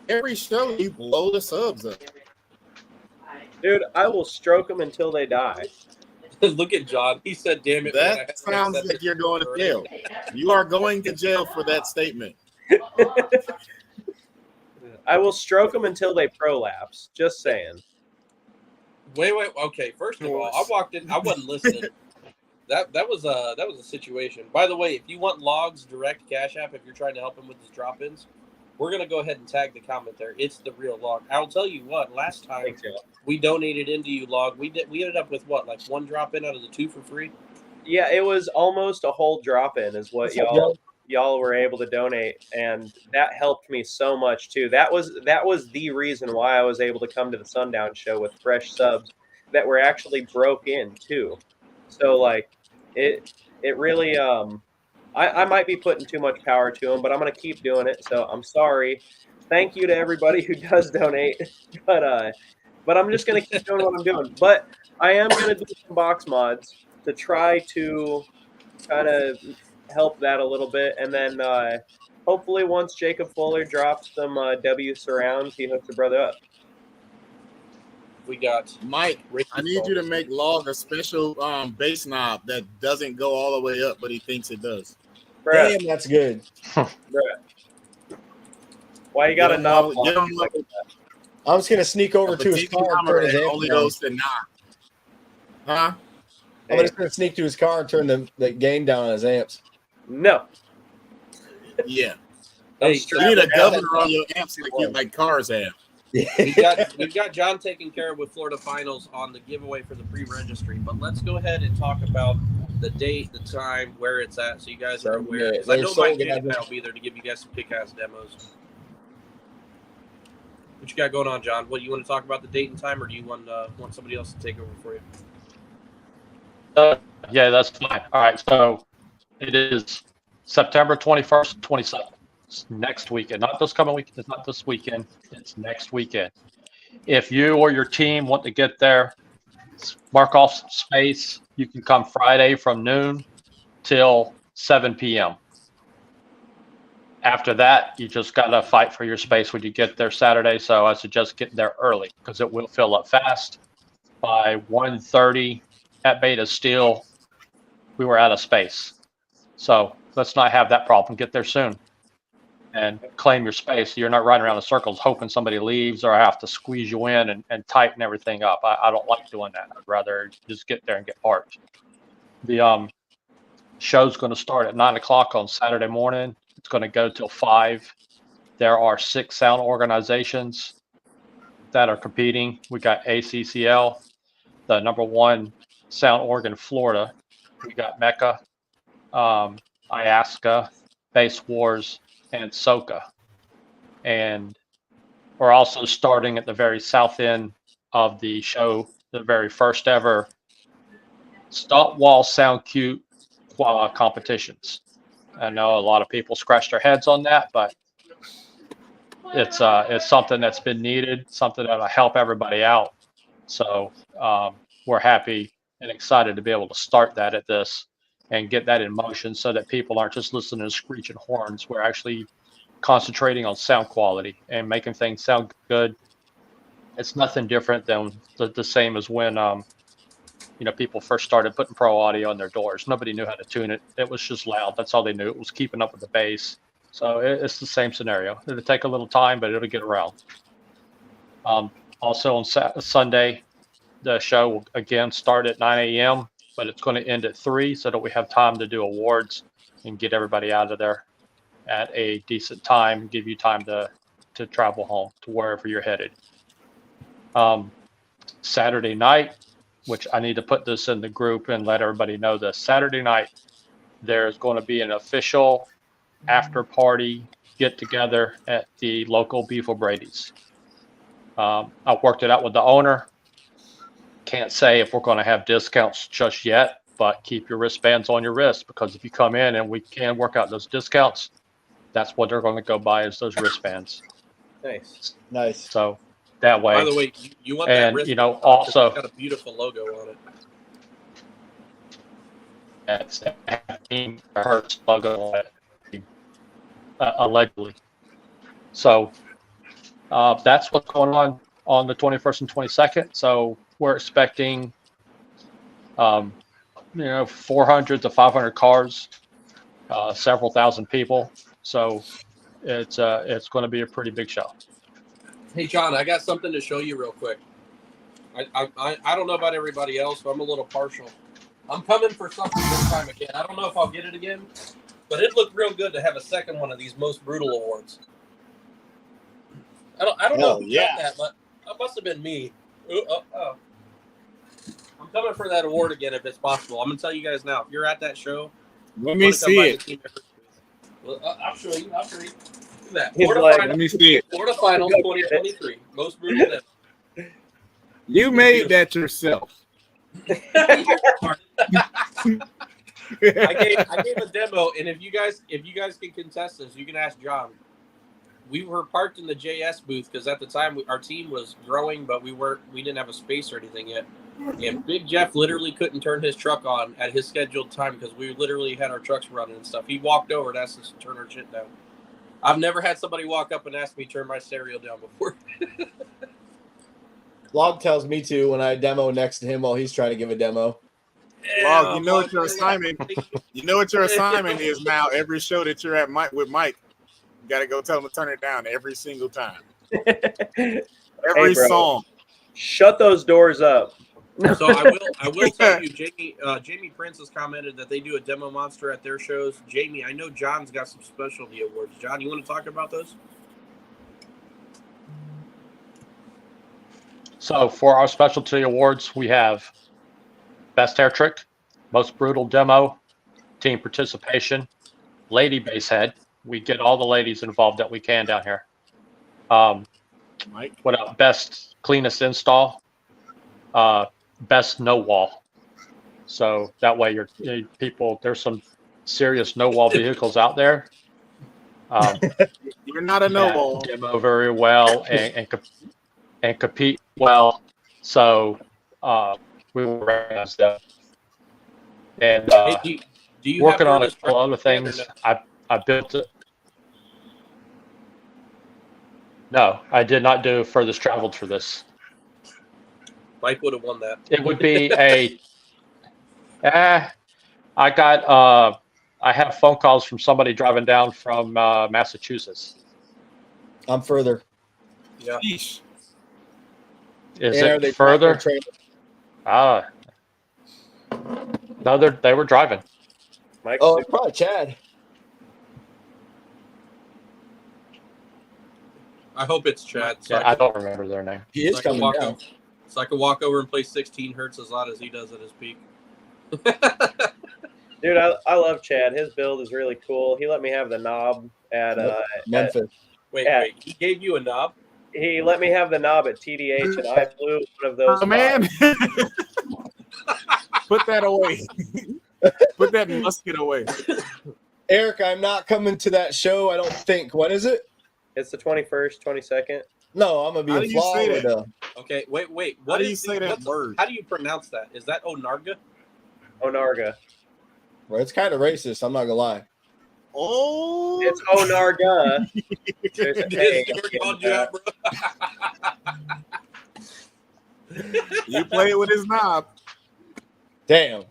Every show you blow the subs up. Dude, I will stroke them until they die. Look at John. He said, damn it. That sounds like you're going to jail. You are going to jail for that statement. I will stroke them until they prolapse. Just saying. Wait. Okay, first of all, I walked in. I wasn't listening. That was a situation. By the way, if you want Log's direct Cash App, if you're trying to help him with his drop-ins, we're going to go ahead and tag the comment there. It's the real Log. I'll tell you what, last time we donated into you, Log, we ended up with what, like 1 drop-in out of the 2 for free? Yeah, it was almost a whole drop-in is what y'all were able to donate, and that helped me so much too. That was the reason why I was able to come to the Sundown show with fresh subs, that were actually broke in too. So like it really I might be putting too much power to them, but I'm gonna keep doing it. So I'm sorry. Thank you to everybody who does donate, but I'm just gonna keep doing what I'm doing. But I am gonna do some box mods to try to kind of help that a little bit, and then hopefully once Jacob Fuller drops some W surrounds, he hooks a brother up. We got Mike. I need you to make Log a special bass knob that doesn't go all the way up, but he thinks it does. Bruh, Damn, that's good. bruh. Why you got a knob? I'm just gonna sneak over to his car and turn his amp only down. goes to knob. Huh? I'm just gonna sneak to his car and turn the gain down on his amps. No. Yeah. Hey, You need a governor on your amps like cars have. we've got John taken care of with Florida Finals on the giveaway for the pre-registry, but let's go ahead and talk about the date, the time, where it's at, so you guys are aware. I know Mike J will be there to give you guys some kick-ass demos. What you got going on, John? What, you want to talk about the date and time, or do you want somebody else to take over for you? Yeah, that's fine. All right, so it is September 21st and 27th. It's next weekend, not this coming weekend. It's not this weekend. It's next weekend. If you or your team want to get there, mark off some space. You can come Friday from noon till 7 p.m. After that, you just got to fight for your space when you get there Saturday. So I suggest getting there early because it will fill up fast. By 1:30 at Beta Steel, we were out of space. So let's not have that problem. Get there soon and claim your space. So you're not riding around in circles hoping somebody leaves or I have to squeeze you in and tighten everything up. I don't like doing that. I'd rather just get there and get parked. The show's going to start at 9 o'clock on Saturday morning. It's going to go till 5. There are 6 sound organizations that are competing. We got ACCL, the #1 sound organ in Florida. We got Mecca, IASCA, Bass Wars, and SOCA. And we're also starting at the very south end of the show, the very first ever Stomp Wall Sound Cute competitions. I know a lot of people scratch their heads on that, but it's something that's been needed, something that'll help everybody out. So we're happy and excited to be able to start that at this and get that in motion so that people aren't just listening to screeching horns. We're actually concentrating on sound quality and making things sound good. It's nothing different than the same as when people first started putting pro audio on their doors. Nobody knew how to tune it. It was just loud. That's all they knew. It was keeping up with the bass. So it's the same scenario. It'll take a little time, but it'll get around. Also on Sunday, the show will again start at 9 a.m., but it's going to end at 3 so that we have time to do awards and get everybody out of there at a decent time, give you time to travel home to wherever you're headed. Saturday night, which I need to put this in the group and let everybody know this. Saturday night, there's going to be an official after party get together at the local Beef O'Brady's. I've worked it out with the owner. Can't say if we're going to have discounts just yet, but keep your wristbands on your wrist because if you come in and we can work out those discounts, that's what they're going to go buy is those wristbands. Nice. So that way. By the way, you want that wristband? Also it's got a beautiful logo on it. It's Team Hertz logo on it, allegedly. So that's what's going on the 21st and 22nd. So we're expecting, 400 to 500 cars, several thousand people. So it's going to be a pretty big show. Hey, John, I got something to show you real quick. I don't know about everybody else, but I'm a little partial. I'm coming for something this time again. I don't know if I'll get it again, but it looked real good to have a second one of these Most Brutal Awards. I don't know who got that, but that must have been me. I'm coming for that award again if it's possible. I'm going to tell you guys now. If you're at that show, let me see it. Well, I'll show you. Look at that. Let me see it. Florida Finals 2023. Most Brutal. You made that yourself. I gave a demo, and if you guys can contest this, you can ask John. We were parked in the JS booth because at the time our team was growing, but we didn't have a space or anything yet. And Big Jeff literally couldn't turn his truck on at his scheduled time because we literally had our trucks running and stuff. He walked over and asked us to turn our shit down. I've never had somebody walk up and ask me to turn my stereo down before. Log tells me to when I demo next to him while he's trying to give a demo. Log, you know what your assignment. You know what your assignment is now. Every show that you're at with Mike, you got to go tell him to turn it down every single time. Every song. Shut those doors up. So I will tell you, Jamie Prince has commented that they do a demo monster at their shows. Jamie, I know John's got some specialty awards. John, you want to talk about those? So for our specialty awards, we have best hair trick, most brutal demo, team participation, lady bass head. We get all the ladies involved that we can down here. Mike, what else? Best cleanest install, best no wall. So that way people, there's some serious no wall vehicles out there. You're not a no wall. Demo very well and compete well. So we will recognize them. And do you working have on a couple other things. I built it. No, I did not do furthest traveled for this. Mike would have won that. It would be I have phone calls from somebody driving down from Massachusetts. I'm further. Yeah. Yeesh. Is it further? No, they were driving. Mike, oh, it's probably Chad. I hope it's Chad. So I don't remember their name. He is coming down. So I can walk over and play 16 hertz as loud as he does at his peak. Dude, I love Chad. His build is really cool. He let me have the knob at Memphis. Wait, he gave you a knob? He let me have the knob at TDH, and I blew one of those. Oh, man. Put that away. Put that musket away. Eric, I'm not coming to that show, I don't think. When is it? It's the 21st, 22nd. No, I'm going to be in Florida. Okay, wait. How do you say that word? How do you pronounce that? Is that Onarga? Onarga. Well, it's kind of racist, I'm not going to lie. Oh. It's Onarga. You play it with his knob. Damn.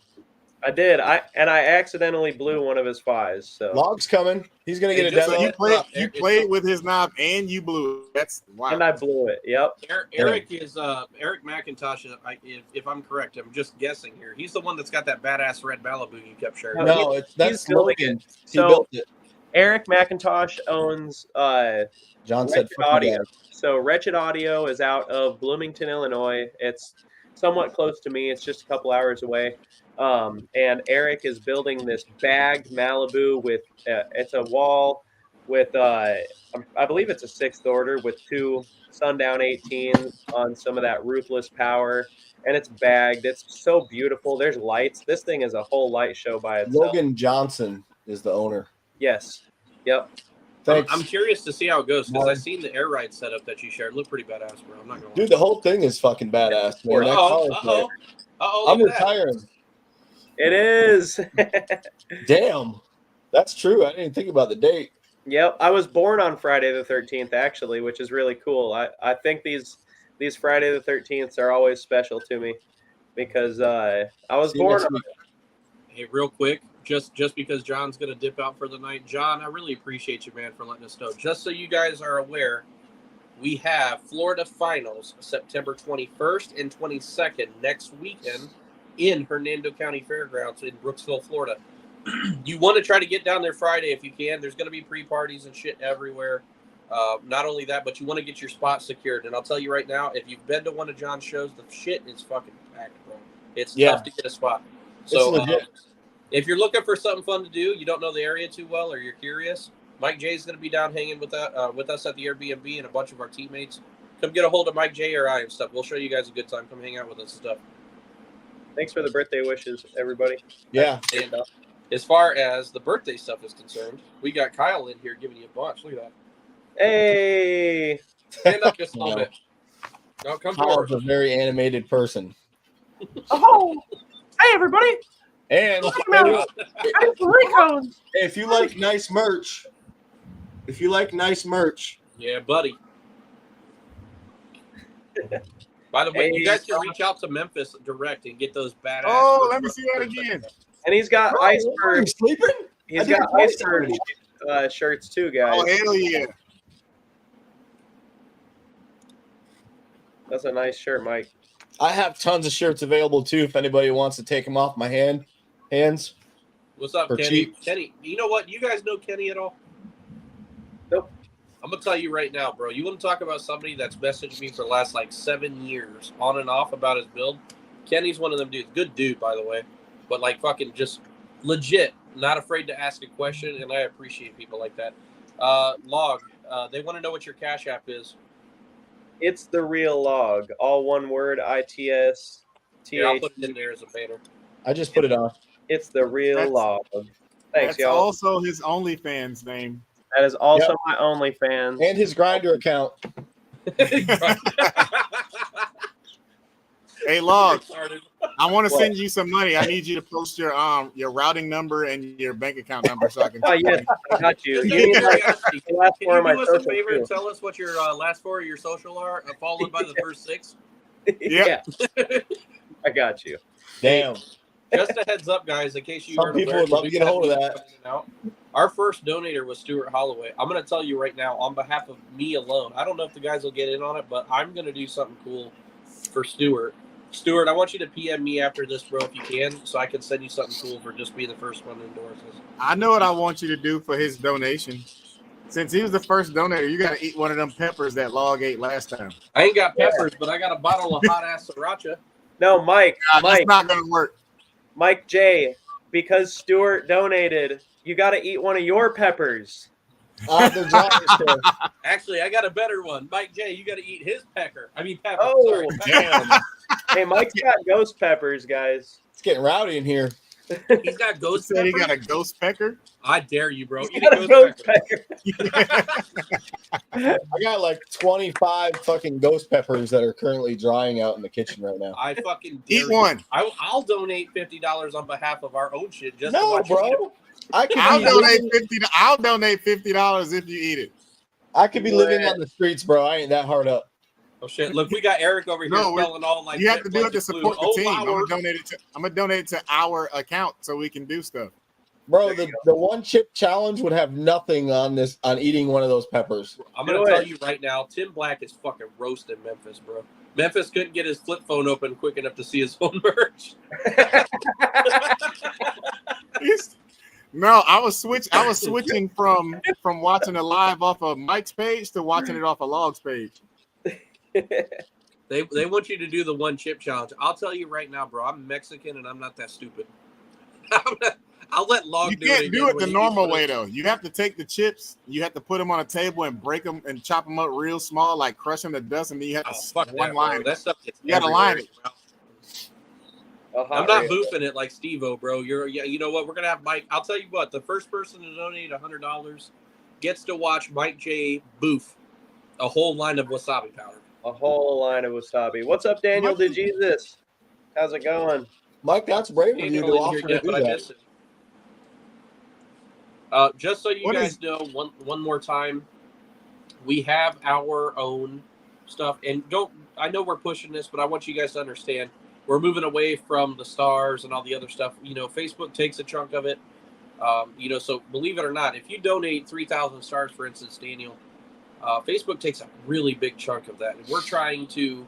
I did. I accidentally blew one of his fies. So Log's coming. He's gonna get a demo. So you played with his knob and you blew it. That's wow. And I blew it. Yep. Eric McIntosh. If I'm correct, I'm just guessing here. He's the one that's got that badass red Malibu you kept sharing. No, that's Logan. He built it. Eric McIntosh owns John said Wretched Audio. So Wretched Audio is out of Bloomington, Illinois. It's somewhat close to me. It's just a couple hours away. And Eric is building this bagged Malibu with it's a wall with I believe it's a 6th order with 2 Sundown 18s on some of that ruthless power, and it's bagged. It's so beautiful. There's lights. This thing is a whole light show by itself. Logan Johnson is the owner. Yes. Yep. Thanks. I'm curious to see how it goes because I've seen the air ride setup that you shared. It looked pretty badass, bro. I'm not gonna lie. Dude, the whole thing is fucking badass, man. I'm retiring. It is. Damn. That's true. I didn't think about the date. Yep. I was born on Friday the 13th, actually, which is really cool. I think these Friday the 13th are always special to me because I was born on. Hey, real quick, just because John's going to dip out for the night. John, I really appreciate you, man, for letting us know. Just so you guys are aware, we have Florida Finals September 21st and 22nd next weekend in Hernando County Fairgrounds in Brooksville, Florida. You want to try to get down there Friday if you can. There's going to be pre-parties and shit everywhere. Not only that, but you want to get your spot secured. And I'll tell you right now, if you've been to one of John's shows, the shit is fucking packed, bro. It's tough to get a spot. So if you're looking for something fun to do, you don't know the area too well, or you're curious, Mike J's going to be down hanging with us at the Airbnb and a bunch of our teammates. come get a hold of Mike J or I and stuff. We'll show you guys a good time. Come hang out with us and stuff. Thanks for the birthday wishes, everybody. Yeah. And as far as the birthday stuff is concerned, we got Kyle in here giving you a bunch. Look at that. Hey. Stand up just a little bit. No, come forward. Kyle's a very animated person. Oh, hey everybody! And if you like nice merch, Yeah, buddy. By the way, you guys can reach out to Memphis direct and get those badass. Oh, let me see that again. And he's got Bro, iceberg. sleeping? He's got iceberg shirts too, guys. Oh, hell yeah. That's a nice shirt, Mike. I have tons of shirts available too. If anybody wants to take them off my hands. What's up, For Kenny? cheap. Kenny, you know what? You guys know Kenny at all? Nope. I'm gonna tell you right now, bro. You want to talk about somebody that's messaged me for the last like 7 years on and off about his build? Kenny's one of them dudes. Good dude, by the way, but like fucking just legit, not afraid to ask a question, and I appreciate people like that. Log, they want to know what your Cash App is. It's the real log. All one word, ITS. Here, I'll put it in there as a banner. I just put it on. It's the real log. Thanks, That's y'all. also his OnlyFans name. That is also my OnlyFans. And his Grinder account. Hey, Log, I want to send you some money. I need you to post your routing number and your bank account number so I can. Oh, yes, I got you. Can You you mean like do the last four of my us a social favor and too. tell us what your last four of your social are, followed by the first 6? Yeah. I got you. Damn. Just a heads up, guys, in case you Some aren't people aware, would love to get a hold of that. Our first donator was Stuart Holloway. I'm going to tell you right now, on behalf of me alone, I don't know if the guys will get in on it, but I'm going to do something cool for Stuart. Stuart, I want you to PM me after this, bro, if you can, so I can send you something cool for just being the first one to endorse this. I know what I want you to do for his donation. Since he was the first donator, you got to eat one of them peppers that Log ate last time. I ain't got peppers, but I got a bottle of hot-ass sriracha. No, Mike. That's not going to work. Mike J, because Stuart donated, you got to eat one of your peppers. They're dry still. Actually, I got a better one. Mike J, you got to eat his pepper. Pepper. Oh, Sorry. Damn. Hey, Mike's got ghost peppers, guys. It's getting rowdy in here. He's got You ghost said he pepper. got a ghost pecker? I dare you, bro. He's Eat got a a ghost ghost pepper. pecker. I got like 25 fucking ghost peppers that are currently drying out in the kitchen right now. I fucking dare Eat one. You. I'll donate $50 on behalf of our own shit. Just to No, watch you eat it. bro. I could I'll be donate living, $50 if you eat it. I could be living on the streets, bro. I ain't that hard up. Oh shit! Look, we got Eric over here spelling all like You have to do it to Blue. support the Oh, team. I'm Lord. gonna donate it to our account so we can do stuff. Bro, the one chip challenge would have nothing on eating one of those peppers. I'm gonna tell you right now, Tim Black is fucking roasting Memphis, bro. Memphis couldn't get his flip phone open quick enough to see his own merch. No, I was switching from watching it live off of Mike's page to watching it off of Log's page. They want you to do the one chip challenge. I'll tell you right now, bro. I'm Mexican and I'm not that stupid. I'll let Log You do it. can't do again it when the he normal keeps way putting- though. You have to take the chips, you have to put them on a table and break them and chop them up real small, like crush them to dust, and then you have to Oh, fuck one that, line. bro. That stuff gets You gotta everywhere, line it. bro. Oh, I'm not boofing it like Steve-O, bro. You know what? We're gonna have Mike. I'll tell you what. The first person to donate $100 gets to watch Mike J boof a whole line of wasabi powder. A whole line of wasabi. What's up, Daniel? Did Jesus? How's it going? Mike, that's brave of you to Daniel in offer here to yet, do but I that. miss him. Just so you What guys is- know, one more time, we have our own stuff, and I know we're pushing this, but I want you guys to understand we're moving away from the stars and all the other stuff. You know, Facebook takes a chunk of it. So believe it or not, if you donate 3,000 stars, for instance, Daniel, Facebook takes a really big chunk of that, and we're trying to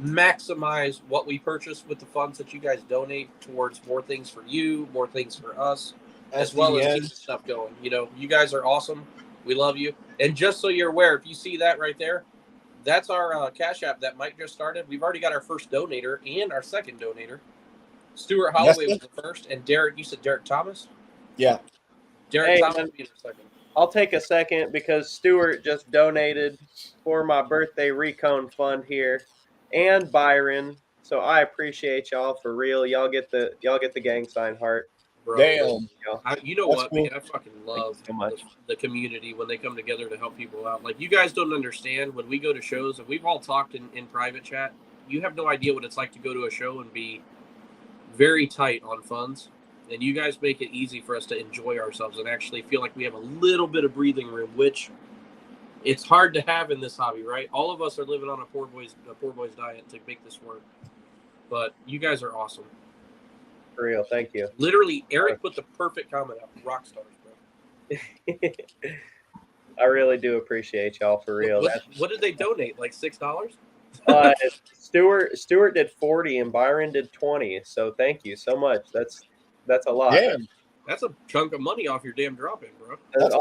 maximize what we purchase with the funds that you guys donate towards more things for you, more things for us, as well as keep the stuff going. You know, you guys are awesome. We love you. And just so you're aware, if you see that right there, that's our Cash App that Mike just started. We've already got our first donator and our second donator. Stuart Holloway was the first, and Derek, you said Derek Thomas? Yeah. Derek Hey, Thomas man. will be in a second. I'll take a second because Stuart just donated for my birthday recon fund here, and Byron. So I appreciate y'all for real. Y'all get the gang sign heart. Bro. Damn. You know That's what, cool. man? I fucking love so much. the community when they come together to help people out. Like, you guys don't understand when we go to shows, and we've all talked in private chat. You have no idea what it's like to go to a show and be very tight on funds. And you guys make it easy for us to enjoy ourselves and actually feel like we have a little bit of breathing room, which it's hard to have in this hobby, right? All of us are living on a poor boy's diet to make this work. But you guys are awesome. For real, thank you. Literally, Eric put the perfect comment out. Rock stars, bro. I really do appreciate y'all for real. What did they donate? Like $6? Stuart did 40 and Byron did 20. So thank you so much. That's a lot. Damn. That's a chunk of money off your damn drop-in, bro. That's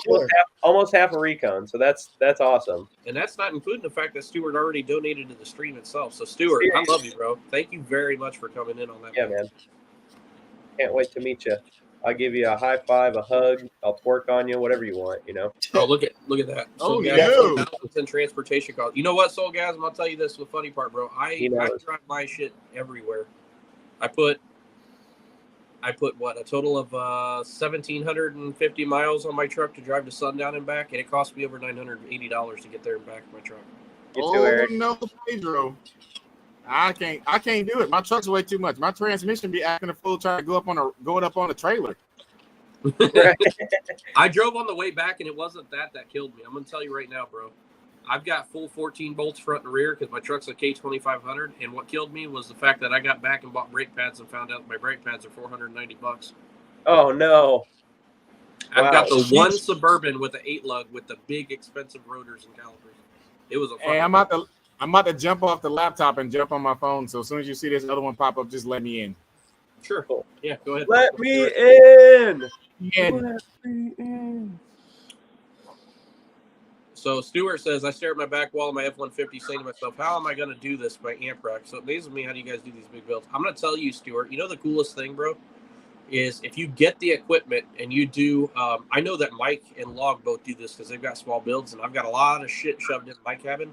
almost half a recon. So that's awesome. And that's not including the fact that Stuart already donated to the stream itself. So Stuart, I love you, bro. Thank you very much for coming in on that. Yeah, man. Can't wait to meet you. I'll give you a high five, a hug. I'll twerk on you, whatever you want, you know. Oh, look at that. Oh, Soulgasm, 1,000% transportation cost. You know what, Soulgasm? I'll tell you this. The funny part, bro. I drive my shit everywhere. I put what, a total of 1,750 miles on my truck to drive to Sundown and back, and it cost me over $980 to get there and back in my truck. You too, Eric. No, Pedro. I can't do it. My truck's way too much. My transmission be acting a fool trying to going up on a trailer. I drove on the way back, and it wasn't that killed me. I'm gonna tell you right now, bro. I've got full 14 bolts front and rear because my truck's a K2500, and what killed me was the fact that I got back and bought brake pads and found out my brake pads are $490. Oh no! I've got the one Suburban with the 8-lug with the big expensive rotors and calipers. It was a. Hey, I'm about to jump off the laptop and jump on my phone. So as soon as you see this other one pop up, just let me in. Sure. Cool. Yeah, go ahead. Let me in. Yeah. So Stuart says, I stare at my back wall of my F-150 saying to myself, how am I going to do this by amp rack? So it amazes me, how do you guys do these big builds? I'm going to tell you, Stuart, you know the coolest thing, bro, is if you get the equipment and you do, I know that Mike and Log both do this because they've got small builds, and I've got a lot of shit shoved in my cabin.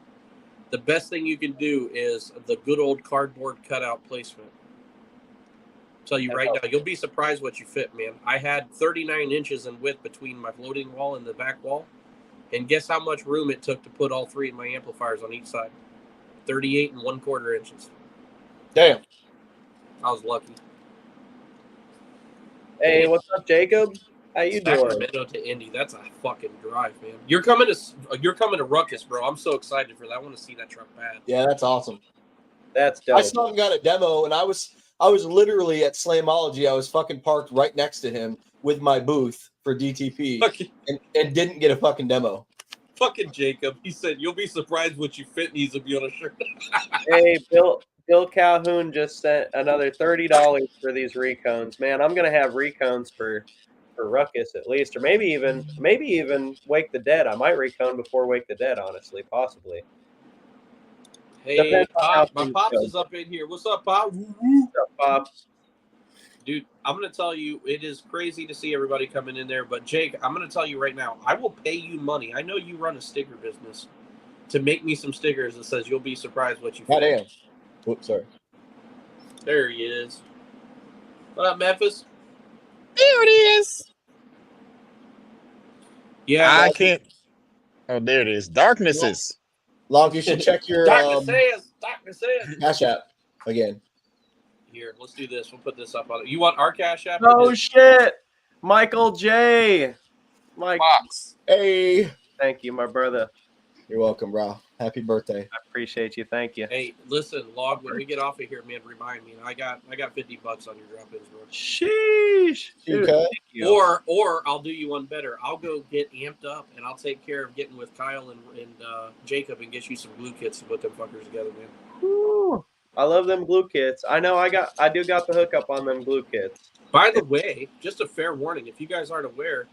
The best thing you can do is the good old cardboard cutout placement. I'll tell you right now, you'll be surprised what you fit, man. I had 39 inches in width between my floating wall and the back wall. And guess how much room it took to put all three of my amplifiers on each side? 38 1/4 inches. Damn. I was lucky. Hey, what's up, Jacob? How you doing? Sacramento to Indy. That's a fucking drive, man. You're coming to Ruckus, bro. I'm so excited for that. I want to see that truck bad. Yeah, that's awesome. That's dope. I saw him got a demo, and I was literally at Slamology. I was fucking parked right next to him with my booth for DTP, and didn't get a fucking demo. Fucking Jacob. He said, "You'll be surprised what you fit needs to be on a shirt." Hey, Bill Calhoun just sent another $30 for these recones. Man, I'm gonna have recones for Ruckus at least, or maybe even Wake the Dead. I might recone before Wake the Dead, honestly, possibly. Hey, Pop, my Pops is up in here. What's up, Pop? What's up, Pops? Dude, I'm going to tell you, it is crazy to see everybody coming in there. But, Jake, I'm going to tell you right now, I will pay you money. I know you run a sticker business to make me some stickers that says you'll be surprised what you find. Damn. Whoops, sorry. There he is. What up, Memphis? There it is. Yeah. I can't. Oh, there it is. Darknesses. Log, you should check your Darkness Cash App again. Here, let's do this. We'll put this up on it. You want our Cash App? Oh, shit. Michael J. Mike. Fox. Hey. Thank you, my brother. You're welcome, bro. Happy birthday. I appreciate you. Thank you. Hey, listen, Log, when we get off of here, man, remind me. I got $50 on your drop-ins, bro. Sheesh. Dude, Okay. Or I'll do you one better. I'll go get amped up, and I'll take care of getting with Kyle and Jacob and get you some glue kits to put them fuckers together, man. Woo. I love them glue kits. I know I do got the hookup on them glue kits. By the way, just a fair warning, if you guys aren't aware,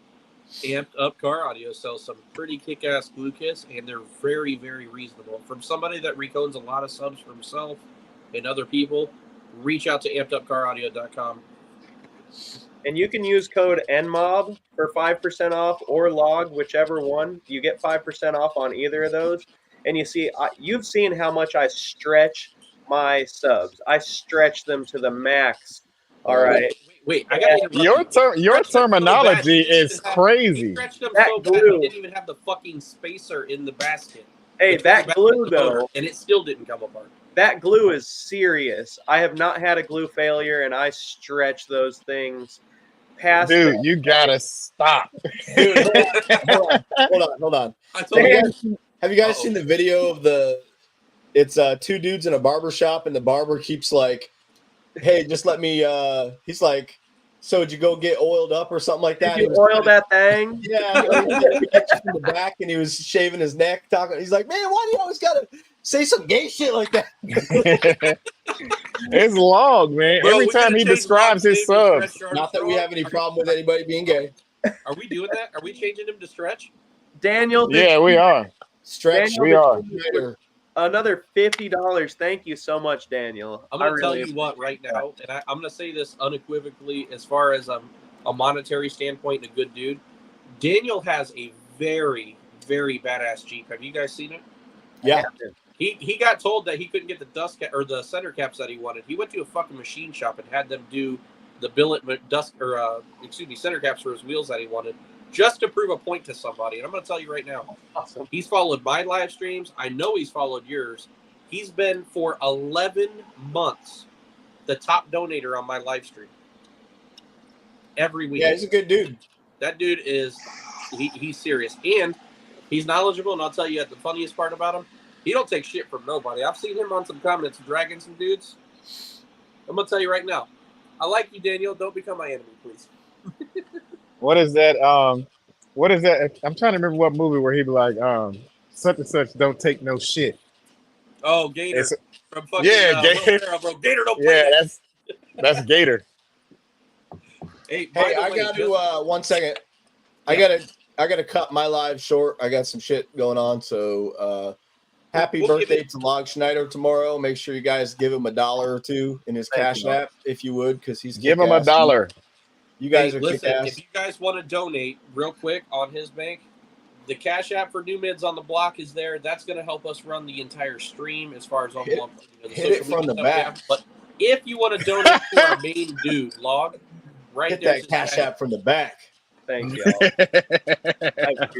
Amped Up Car Audio sells some pretty kick-ass glue kits, and they're very, very reasonable. From somebody that recones a lot of subs for himself and other people, reach out to ampedupcaraudio.com. And you can use code Nmob for 5% off or log, whichever one. You get 5% off on either of those. And you see, you've seen how much I stretch my subs. I stretch them to the max. All right. Wait, I gotta interrupt Your you. your Stretched them so terminology bad, he is didn't even crazy. He stretched them That so bad, he glue. didn't even have the fucking spacer in the basket. Hey, It came that back glue, with the motor, though, and it still didn't come apart. that glue is serious. I have not had a glue failure, and I stretch those things past Dude, that. you gotta stop. Dude, hold on. I told you. Have you guys seen the video of it's two dudes in a barber shop, and the barber keeps like, hey, just let me, he's like, so did you go get oiled up or something like that? Did you oil that thing? Yeah, he gets you from the back, and he was shaving his neck, talking. He's like, man, why do you always gotta say some gay shit like that? It's long, man. Bro, Every we time gotta he change describes Log's his name to subs. Stretch Not that we Armstrong. have any problem with anybody being gay. Are we doing that? Are we changing him to Stretch? Daniel, Yeah, we are. Stretch, Daniel, We are. Schneider. Another $50. Thank you so much, Daniel. I'm gonna I tell really you what right now, and I'm gonna say this unequivocally, as far as a monetary standpoint, and a good dude. Daniel has a very, very badass Jeep. Have you guys seen it? Yeah. He got told that he couldn't get the dust or the center caps that he wanted. He went to a fucking machine shop and had them do the billet center caps for his wheels that he wanted, just to prove a point to somebody. And I'm going to tell you right now, Awesome. he's followed my live streams. I know he's followed yours. He's been for 11 months the top donator on my live stream every week. Yeah, he's a good dude. That dude is he's serious, and he's knowledgeable. And I'll tell you the funniest part about him, he don't take shit from nobody. I've seen him on some comments dragging some dudes. I'm gonna tell you right now, I like you, Daniel. Don't become my enemy, please. What is that? What is that? I'm trying to remember what movie where he'd be like, such and such don't take no shit. Oh, Gator from fucking Gator. bro. Gator don't play Yeah, that. that's Gator. Hey, Hey, I got to 1 second. I gotta cut my live short. I got some shit going on. So happy birthday to Log Schneider tomorrow. Make sure you guys give him $1 or $2 in his Cash App if you would, because he's give him $1. You guys are listen. kick-ass. If you guys want to donate real quick on his bank, the Cash App for New Mids on the Block is there. That's going to help us run the entire stream as far as all hit it from the back. But if you want to donate to our main dude, Log, right Hit there. that Cash App from the back. Thank you.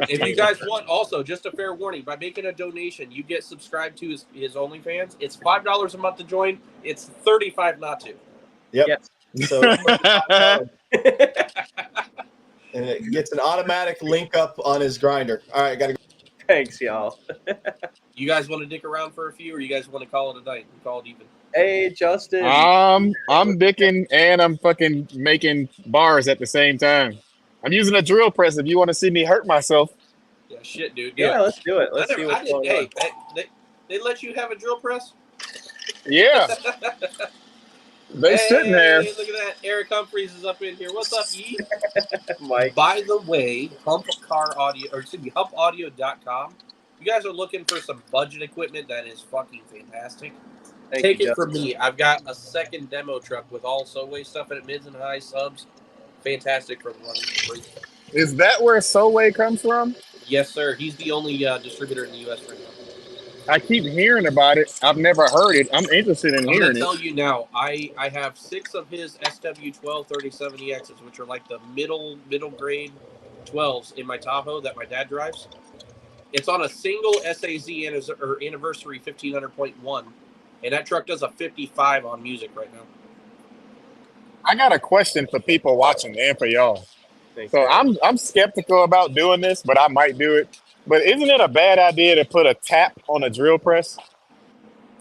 If you guys want, also, just a fair warning, by making a donation, you get subscribed to his OnlyFans. It's $5 a month to join. It's $35 not to. Yep. Yes. So, and it gets an automatic link up on his grinder. All right, gotta go. Thanks, y'all. You guys want to dick around for a few, or you guys want to call it a night and call it even? Hey, Justin. I'm dicking and I'm fucking making bars at the same time. I'm using a drill press if you want to see me hurt myself. Yeah, shit, dude. Yeah, let's do it. Let's see what's going on. They let you have a drill press? Yeah. They sitting there. Look at that. Eric Humphreys is up in here. What's up, E? Mike. By the way, humpaudio.com. You guys are looking for some budget equipment that is fucking fantastic. Take it from me. I've got a second demo truck with all Soway stuff in it, mids and high subs. Fantastic for the running. Is that where Soway comes from? Yes, sir. He's the only distributor in the U.S. right now. I keep hearing about it. I've never heard it. I'm interested in hearing it. I'm going to tell you now, I have 6 of his SW1237EXs, which are like the middle grade 12s in my Tahoe that my dad drives. It's on a single SAZ anniversary 1500.1, and that truck does a 55 on music right now. I got a question for people watching and for y'all. So I'm skeptical about doing this, but I might do it. But isn't it a bad idea to put a tap on a drill press?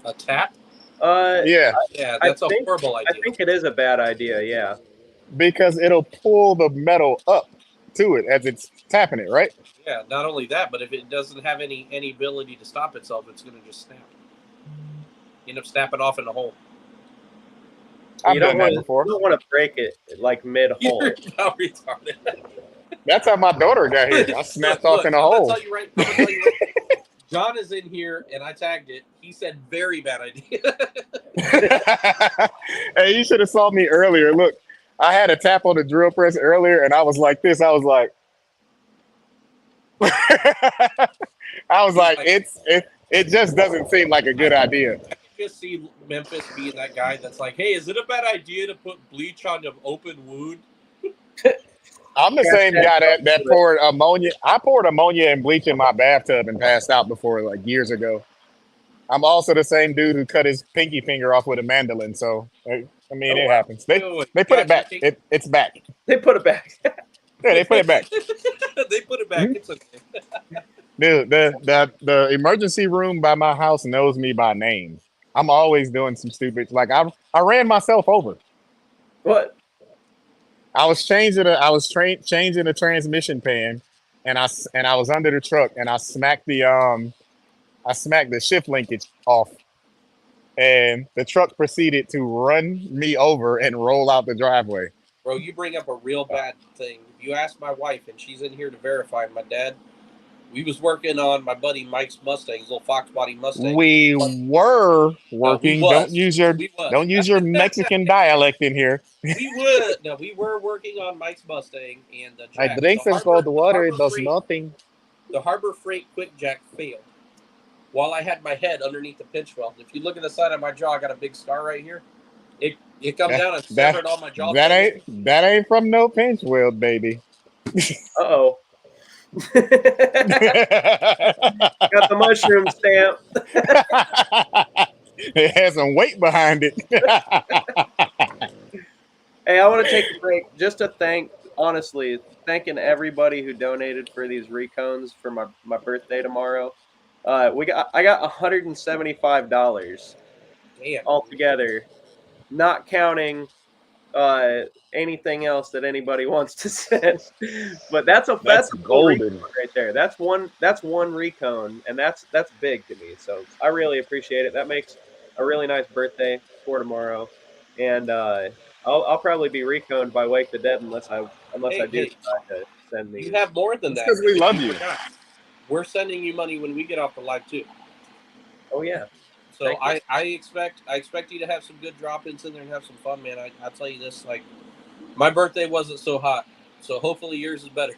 A tap? Yeah. Yeah, that's a horrible idea. I think it is a bad idea, yeah. Because it'll pull the metal up to it as it's tapping it, right? Yeah, not only that, but if it doesn't have any ability to stop itself, it's going to just snap. End up snapping off in the hole. I've done that before. You don't want to break it like mid-hole. You're not retarded. That's how my daughter got here. I snapped off in a hole. I'm gonna tell you right. John is in here, and I tagged it. He said, "Very bad idea." Hey, you should have saw me earlier. Look, I had a tap on the drill press earlier, and I was like this. I was like, it just doesn't seem like a good idea. I just see Memphis being that guy that's like, hey, is it a bad idea to put bleach on an open wound? I'm the same guy that poured ammonia. I poured ammonia and bleach in my bathtub and passed out before, like years ago. I'm also the same dude who cut his pinky finger off with a mandolin. So I mean, it happens. They put it back. It's back. They put it back. Yeah, they put it back. They put it back. It's okay. Dude, the emergency room by my house knows me by name. I'm always doing some stupid. Like I ran myself over. What? I was changing the transmission pan, and I was under the truck, and I smacked the shift linkage off, and the truck proceeded to run me over and roll out the driveway. Bro, you bring up a real bad thing. If you ask my wife, and she's in here to verify, my dad, we was working on my buddy Mike's Mustang, his little Fox body Mustang. We were working. Don't use your Mexican dialect in here. We were working on Mike's Mustang, and the jack, I drink some cold water. It does nothing. The Harbor Freight quick jack failed while I had my head underneath the pinch weld. If you look at the side of my jaw, I got a big scar right here. It comes down and severed all my jaw. That ain't from no pinch weld, baby. Uh-oh. Got the mushroom stamp. It has some weight behind it. Hey, I want to take a break just to thanking everybody who donated for these recones for my birthday tomorrow. I got $175 altogether, not counting anything else that anybody wants to send. But that's golden right there. That's one recone, and that's big to me. So I really appreciate it. That makes a really nice birthday for tomorrow, and I'll probably be reconed by Wake the Dead unless I do decide to send these. You have more than that because we love you. We're sending you money when we get off the live too. Oh yeah. So I expect you to have some good drop-ins in there and have some fun, man. I'll tell you this, like, my birthday wasn't so hot, so hopefully yours is better.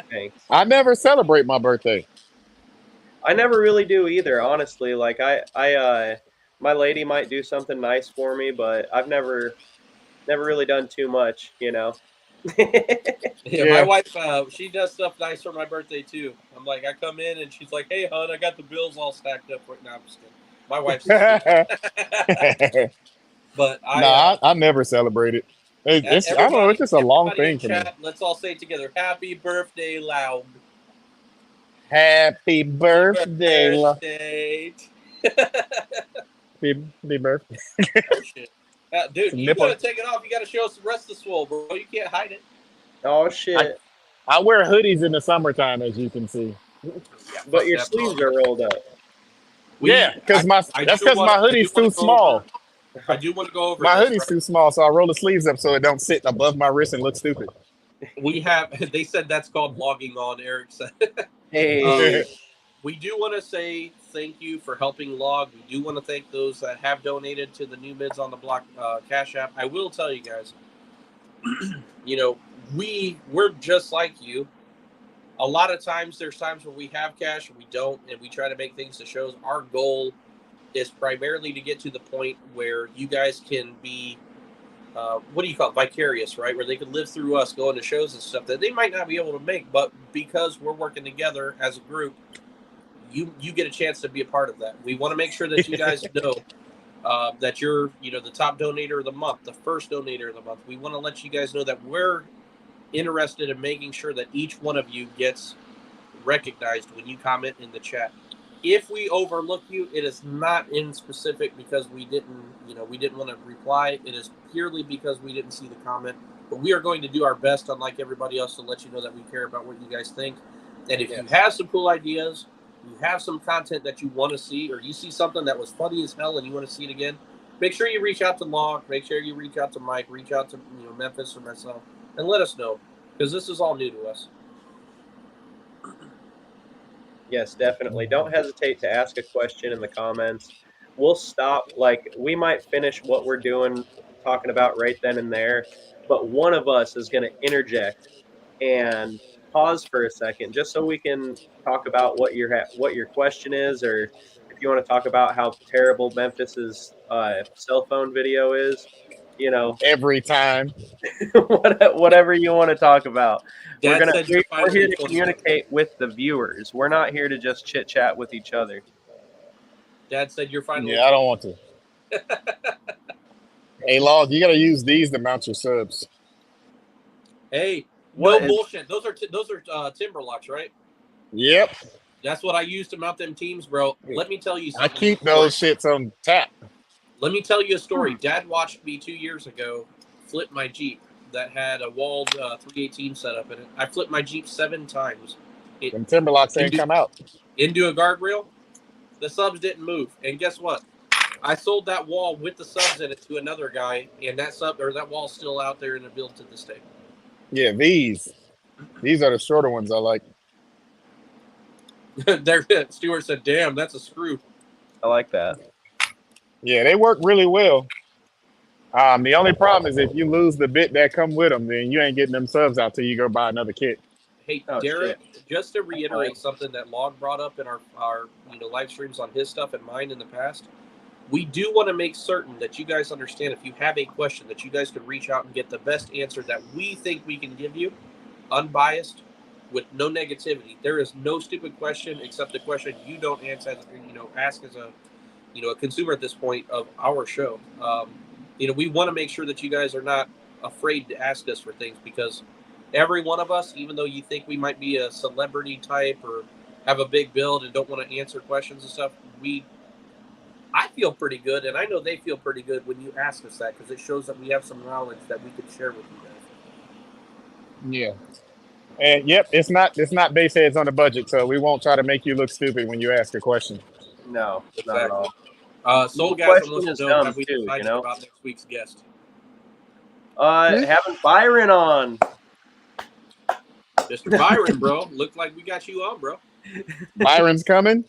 Thanks. I never celebrate my birthday. I never really do either, honestly. Like I my lady might do something nice for me, but I've never really done too much, you know. My wife, she does stuff nice for my birthday too. I'm like, I come in and she's like, "Hey, hon, I got the bills all stacked up right now." I'm just kidding. My wife's but I never celebrate it. I don't know. It's just a long thing for me. Let's all say it together: Happy birthday, loud. Happy birthday. Happy birthday. Oh, shit. Dude, you gotta take it off. You gotta show us the rest of the swole, bro. You can't hide it. Oh shit! I wear hoodies in the summertime, as you can see. But your sleeves are rolled up. Because my hoodie's too small. I do want to go over. My hoodie's too small, so I roll the sleeves up so it don't sit above my wrist and look stupid. They said that's called logging on, Eric said. Hey. We do want to say thank you for helping log. We do want to thank those that have donated to the New Mids on the Block Cash App. I will tell you guys, we're just like you. A lot of times there's times where we have cash and we don't, and we try to make things to shows. Our goal is primarily to get to the point where you guys can be, vicarious, right? Where they can live through us going to shows and stuff that they might not be able to make, but because we're working together as a group, you get a chance to be a part of that. We want to make sure that you guys know that you're, the top donator of the month, the first donator of the month. We want to let you guys know that we're interested in making sure that each one of you gets recognized when you comment in the chat. If we overlook you, it is not in specific because we didn't want to reply. It is purely because we didn't see the comment. But we are going to do our best, unlike everybody else, to let you know that we care about what you guys think. And if you have some cool ideas, you have some content that you want to see, or you see something that was funny as hell and you want to see it again, make sure you reach out to Log, make sure you reach out to Mike, reach out to Memphis or myself, and let us know, because this is all new to us. Yes, definitely. Don't hesitate to ask a question in the comments. We'll stop. We might finish what we're doing talking about right then and there, but one of us is going to interject and pause for a second just so we can talk about what your question is, or if you want to talk about how terrible Memphis's cell phone video is, you know, Every time. whatever you want to talk about. Dad We're said you're here finally to 20. communicate with the viewers. We're not here to just chit chat with each other. Dad said you're finally. Yeah, I don't want to. Hey, Log, you got to use these to mount your subs. Hey, What no is- bullshit. Those are timber locks, right? Yep. That's what I use to mount them teams, bro. Let me tell you I something. keep those shits on tap. Let me tell you a story. Dad watched me 2 years ago flip my Jeep that had a walled 318 setup in it. I flipped my Jeep 7 times. Them timber locks ain't come out. Into a guardrail. The subs didn't move. And guess what? I sold that wall with the subs in it to another guy, and that wall's still out there in the build to this day. Yeah, these are the shorter ones I like. Stuart said, "Damn, that's a screw." I like that. Yeah, they work really well. The only problem is if you lose the bit that come with them, then you ain't getting them subs out till you go buy another kit. Hey, Oh, Derek, just to reiterate Okay. something that Log brought up in our live streams on his stuff and mine in the past, we do want to make certain that you guys understand if you have a question that you guys can reach out and get the best answer that we think we can give you, unbiased, with no negativity. There is no stupid question except the question you don't answer, ask as a consumer at this point of our show. We want to make sure that you guys are not afraid to ask us for things, because every one of us, even though you think we might be a celebrity type or have a big build and don't want to answer questions and stuff, I feel pretty good, and I know they feel pretty good when you ask us that, because it shows that we have some knowledge that we could share with you guys. Yeah. And yep, it's not base heads on the budget, so we won't try to make you look stupid when you ask a question. No, Exactly. not at all. Soul The guys, question almost is know dumb, have we too, decided you know? about next week's guest? Having Byron on. Mr. Byron, bro. Looked like we got you on, bro. Byron's coming?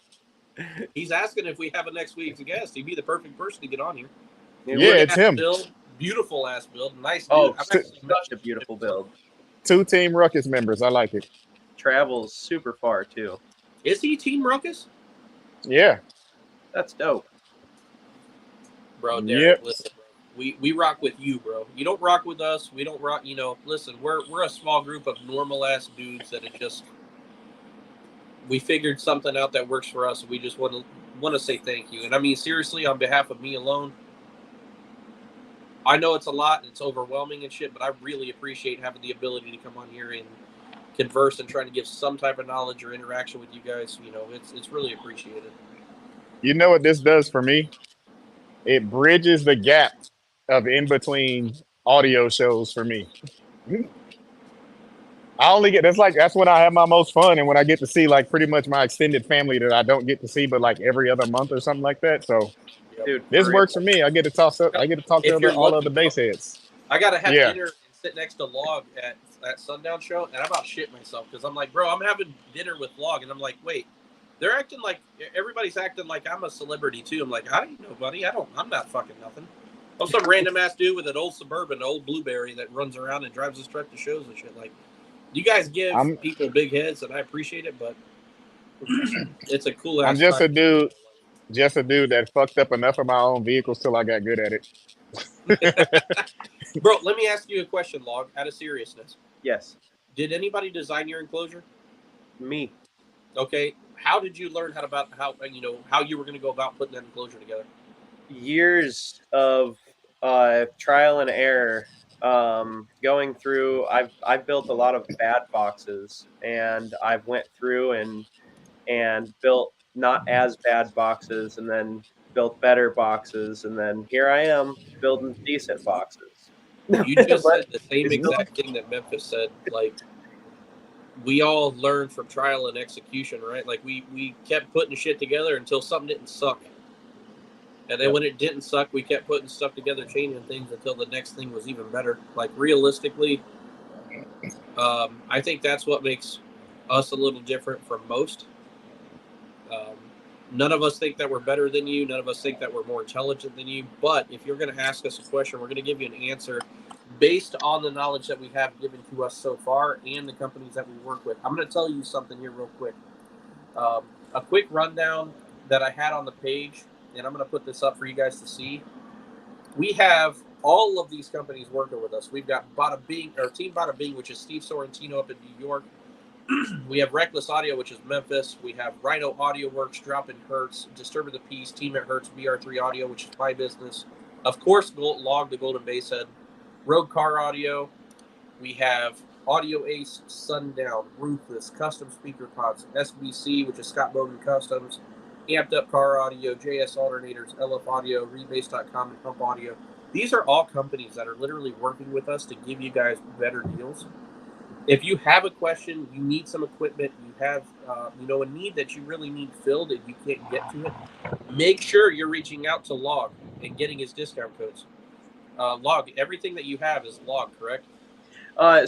He's asking if we have a next week's guest. He'd be the perfect person to get on here. Yeah, it's him. Build, beautiful ass build. Nice dude. Oh, I've such actually a beautiful build. 2 Team Ruckus members. I like it. Travels super far, too. Is he Team Ruckus? Yeah. That's dope. Bro, Derek, listen, bro. We rock with you, bro. You don't rock with us. We don't rock, listen, we're a small group of normal ass dudes that we figured something out that works for us. We just want to say thank you. And I mean, seriously, on behalf of me alone, I know it's a lot and it's overwhelming and shit, but I really appreciate having the ability to come on here and converse and trying to give some type of knowledge or interaction with you guys. It's really appreciated. You know what this does for me? It bridges the gap of in between audio shows for me. That's when I have my most fun, and when I get to see like pretty much my extended family that I don't get to see but like every other month or something like that. So Dude, this works for me. I get to talk to all of the base heads. I gotta have dinner and sit next to Log at Sundown Show, and I about shit myself because I'm like, bro, I'm having dinner with Log, and I'm like, wait, they're acting like everybody's acting like I'm a celebrity too. I'm like, I don't know, buddy. I'm not fucking nothing. I'm some random ass dude with an old Suburban, an old Blueberry that runs around and drives his truck to shows and shit. Like, you guys give people big heads, and I appreciate it, but it's a cool ass. I'm just a dude that fucked up enough of my own vehicles till I got good at it. Bro, let me ask you a question, Log, out of seriousness. Yes. Did anybody design your enclosure? Me. Okay. How did you learn how you were going to go about putting that enclosure together? Years of trial and error. Going through, I've built a lot of bad boxes, and I've went through and built not as bad boxes, and then built better boxes, and then here I am building decent boxes. You just said the same exact thing that Memphis said. Like, we all learned from trial and execution, right? Like, we kept putting shit together until something didn't suck. And then when it didn't suck, we kept putting stuff together, changing things until the next thing was even better. Like, realistically, I think that's what makes us a little different from most. None of us think that we're better than you. None of us think that we're more intelligent than you. But if you're going to ask us a question, we're going to give you an answer based on the knowledge that we have given to us so far and the companies that we work with. I'm going to tell you something here real quick. A quick rundown that I had on the page, and I'm going to put this up for you guys to see. We have all of these companies working with us. We've got Bada Bing, or Team Bada Bing, which is Steve Sorrentino up in New York. We have Reckless Audio, which is Memphis. We have Rhino Audio Works, Dropping Hertz, Disturb the Peace, Team at Hertz, BR3 Audio, which is my business. Of course, Log, the Golden Basshead, Rogue Car Audio. We have Audio Ace, Sundown, Ruthless, Custom Speaker Pods, SBC, which is Scott Bowden Customs, Amped Up Car Audio, JS Alternators, LF Audio, Rebase.com, and Pump Audio. These are all companies that are literally working with us to give you guys better deals. If you have a question, you need some equipment, you have a need that you really need filled and you can't get to it, make sure you're reaching out to Log and getting his discount codes. Log, everything that you have is Log, correct?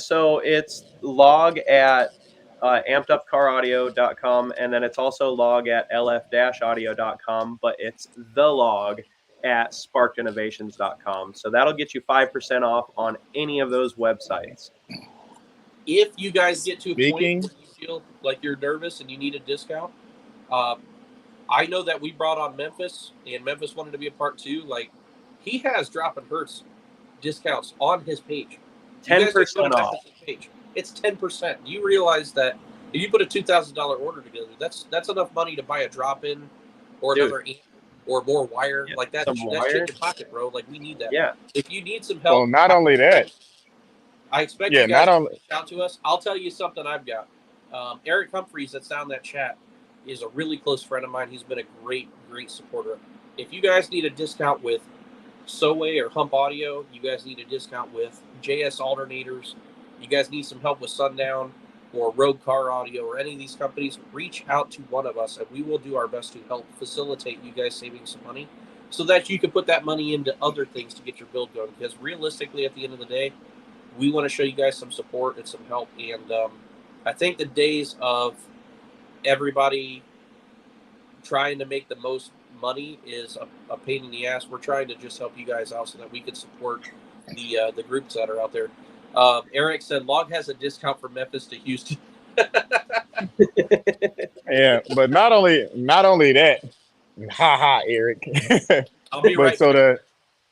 So it's Log at ampedupcaraudio.com, and then it's also Log at lf-audio.com, but it's the Log at sparkedinnovations.com. So that'll get you 5% off on any of those websites. If you guys get to a point where you feel like you're nervous and you need a discount, I know that we brought on Memphis, and Memphis wanted to be a part too. Like, he has Dropping Hertz discounts on his page. 10% off. Page. It's 10%. Do you realize that if you put a $2,000 order together, that's enough money to buy a drop-in or another amp or more wire? Yeah, like that's shit in your pocket, bro. Like, we need that. Yeah. If you need some help, Well, not only that, I expect you guys to reach out to us. I'll tell you something I've got. Eric Humphreys, that's down that chat, is a really close friend of mine. He's been a great, great supporter. If you guys need a discount with Soway or Hump Audio, you guys need a discount with JS Alternators, you guys need some help with Sundown or Rogue Car Audio or any of these companies, reach out to one of us and we will do our best to help facilitate you guys saving some money so that you can put that money into other things to get your build going. Because realistically, at the end of the day, we want to show you guys some support and some help. And I think the days of everybody trying to make the most money is a pain in the ass. We're trying to just help you guys out so that we can support the groups that are out there. Eric said Log has a discount from Memphis to Houston. Yeah, but not only that, haha, Eric. I'll be right so back.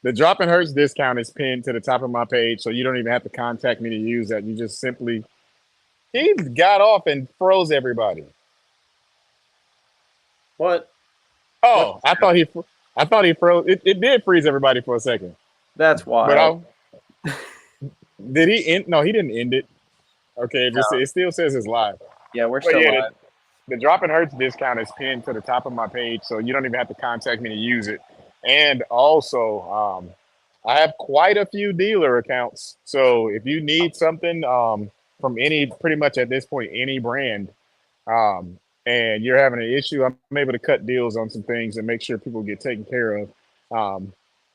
the Dropping Hertz discount is pinned to the top of my page, so you don't even have to contact me to use that. You just simply, he got off and froze everybody. What? Oh, I thought he froze. It did freeze everybody for a second. That's wild. But did he end? No, he didn't end it. Okay, it still says it's live. Yeah, we're still live. The Dropping Hertz discount is pinned to the top of my page, so you don't even have to contact me to use it. And also, I have quite a few dealer accounts. So if you need something from pretty much at this point, any brand, and you're having an issue, I'm able to cut deals on some things and make sure people get taken care of.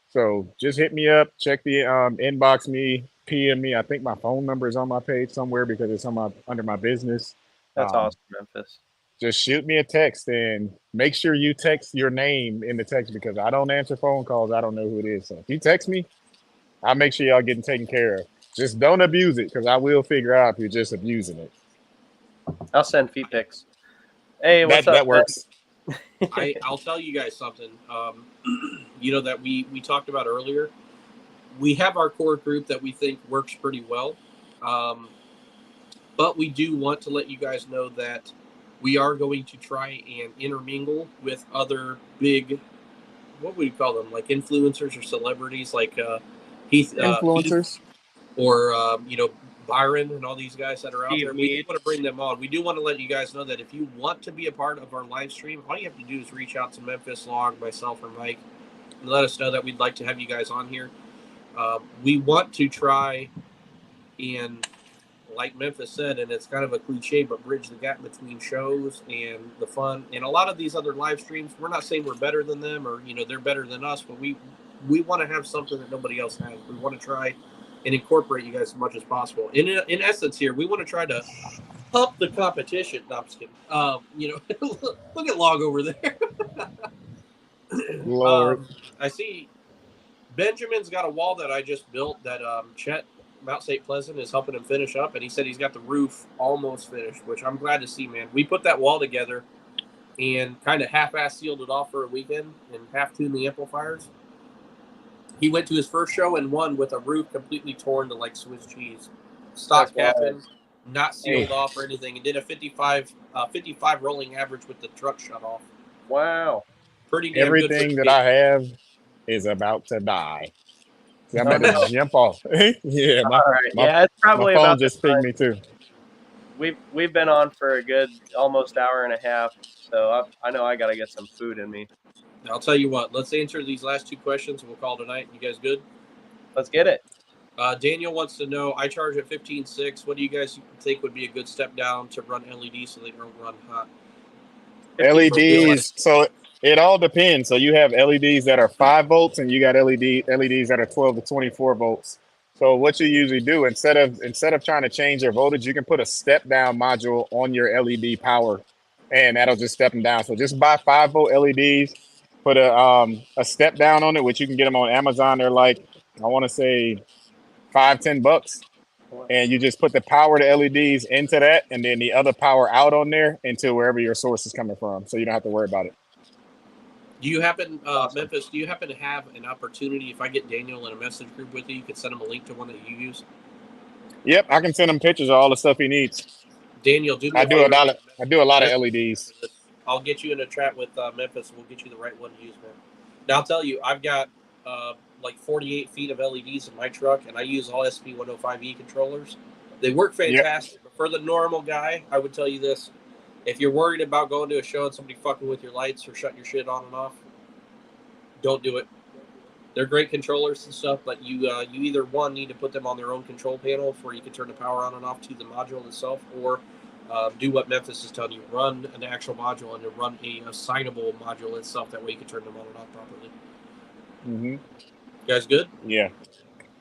So just hit me up, check the inbox me, PM me. I think my phone number is on my page somewhere because it's under my business. That's awesome, Memphis. Just shoot me a text and make sure you text your name in the text because I don't answer phone calls. I don't know who it is. So if you text me, I'll make sure y'all getting taken care of. Just don't abuse it because I will figure out if you're just abusing it. I'll send feet pics. Hey, what's up? That works. I'll tell you guys something. That we talked about earlier. We have our core group that we think works pretty well. But we do want to let you guys know that we are going to try and intermingle with other big, what would you call them? Like influencers or celebrities like influencers. Or, Byron and all these guys that are out there. We want to bring them on. We do want to let you guys know that if you want to be a part of our live stream, all you have to do is reach out to Memphis, Log, myself, or Mike, and let us know that we'd like to have you guys on here. We want to try and, like Memphis said, and it's kind of a cliche, but bridge the gap between shows and the fun. And a lot of these other live streams, we're not saying we're better than them or, they're better than us, but we want to have something that nobody else has. We want to try and incorporate you guys as much as possible. In essence here, we want to try to up the competition. No, I'm just kidding. Look at Log over there. Lord. I see Benjamin's got a wall that I just built that Chet Mount St. Pleasant is helping him finish up, and he said he's got the roof almost finished, which I'm glad to see, man. We put that wall together and kind of half-ass sealed it off for a weekend and half-tuned the amplifiers. He went to his first show and won with a roof completely torn to like Swiss cheese. Stock capping, not sealed off or anything, and did a 55 rolling average with the truck shut off. Wow. Pretty damn Everything good. that I have is about to die. See, I'm about to jump off. Yeah, it's probably my phone about just pinged me too. We've been on for a good almost hour and a half, so I know I got to get some food in me. I'll tell you what. Let's answer these last two questions, and we'll call it a night. You guys good? Let's get it. Daniel wants to know, I charge at 15.6. What do you guys think would be a good step down to run LEDs so they don't run hot? LEDs. So it all depends. So you have LEDs that are 5 volts, and you got LEDs that are 12 to 24 volts. So what you usually do, instead of trying to change your voltage, you can put a step down module on your LED power, and that'll just step them down. So just buy 5-volt LEDs, put a step down on it, which you can get them on Amazon. They're like, I want to say $5-10, and you just put the power to LEDs into that, and then the other power out on there into wherever your source is coming from, so you don't have to worry about it. Do you happen, Memphis, do you happen to have an opportunity, if I get Daniel in a message group with you could send him a link to one that you use? Yep, I can send him pictures of all the stuff he needs. Daniel, do me I do a lot of LEDs. I'll get you in a chat with Memphis, and we'll get you the right one to use, man. Now, I'll tell you, I've got like 48 feet of LEDs in my truck, and I use all SP105E controllers. They work fantastic, but for the normal guy, I would tell you this. If you're worried about going to a show and somebody fucking with your lights or shutting your shit on and off, don't do it. They're great controllers and stuff, but you either, one, need to put them on their own control panel where you can turn the power on and off to the module itself, or do what Memphis is telling you, run an actual module and then run a assignable module itself. That way you can turn them on and off properly. Mm-hmm. You guys good? Yeah.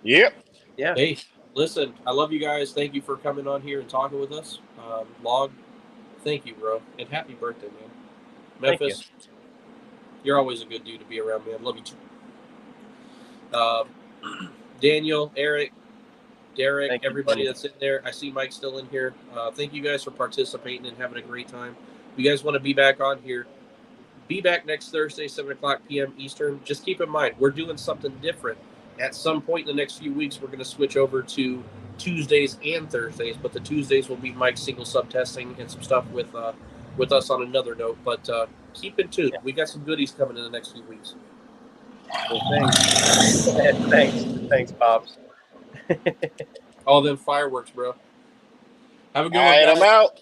Yep. Yeah. Hey, listen, I love you guys. Thank you for coming on here and talking with us. Log, thank you, bro. And happy birthday, man. Memphis, you're always a good dude to be around, man. Love you too. Daniel, Eric, Derek, everybody that's in there. I see Mike still in here. Thank you guys for participating and having a great time. If you guys want to be back on here, be back next Thursday, 7 o'clock p.m. Eastern. Just keep in mind, we're doing something different. At some point in the next few weeks, we're going to switch over to Tuesdays and Thursdays, but the Tuesdays will be Mike's single sub testing and some stuff with us on another note. But keep in tune. We got some goodies coming in the next few weeks. Well, thanks, Pops. All them fireworks, bro. Have a good one, All right, guys. I'm out.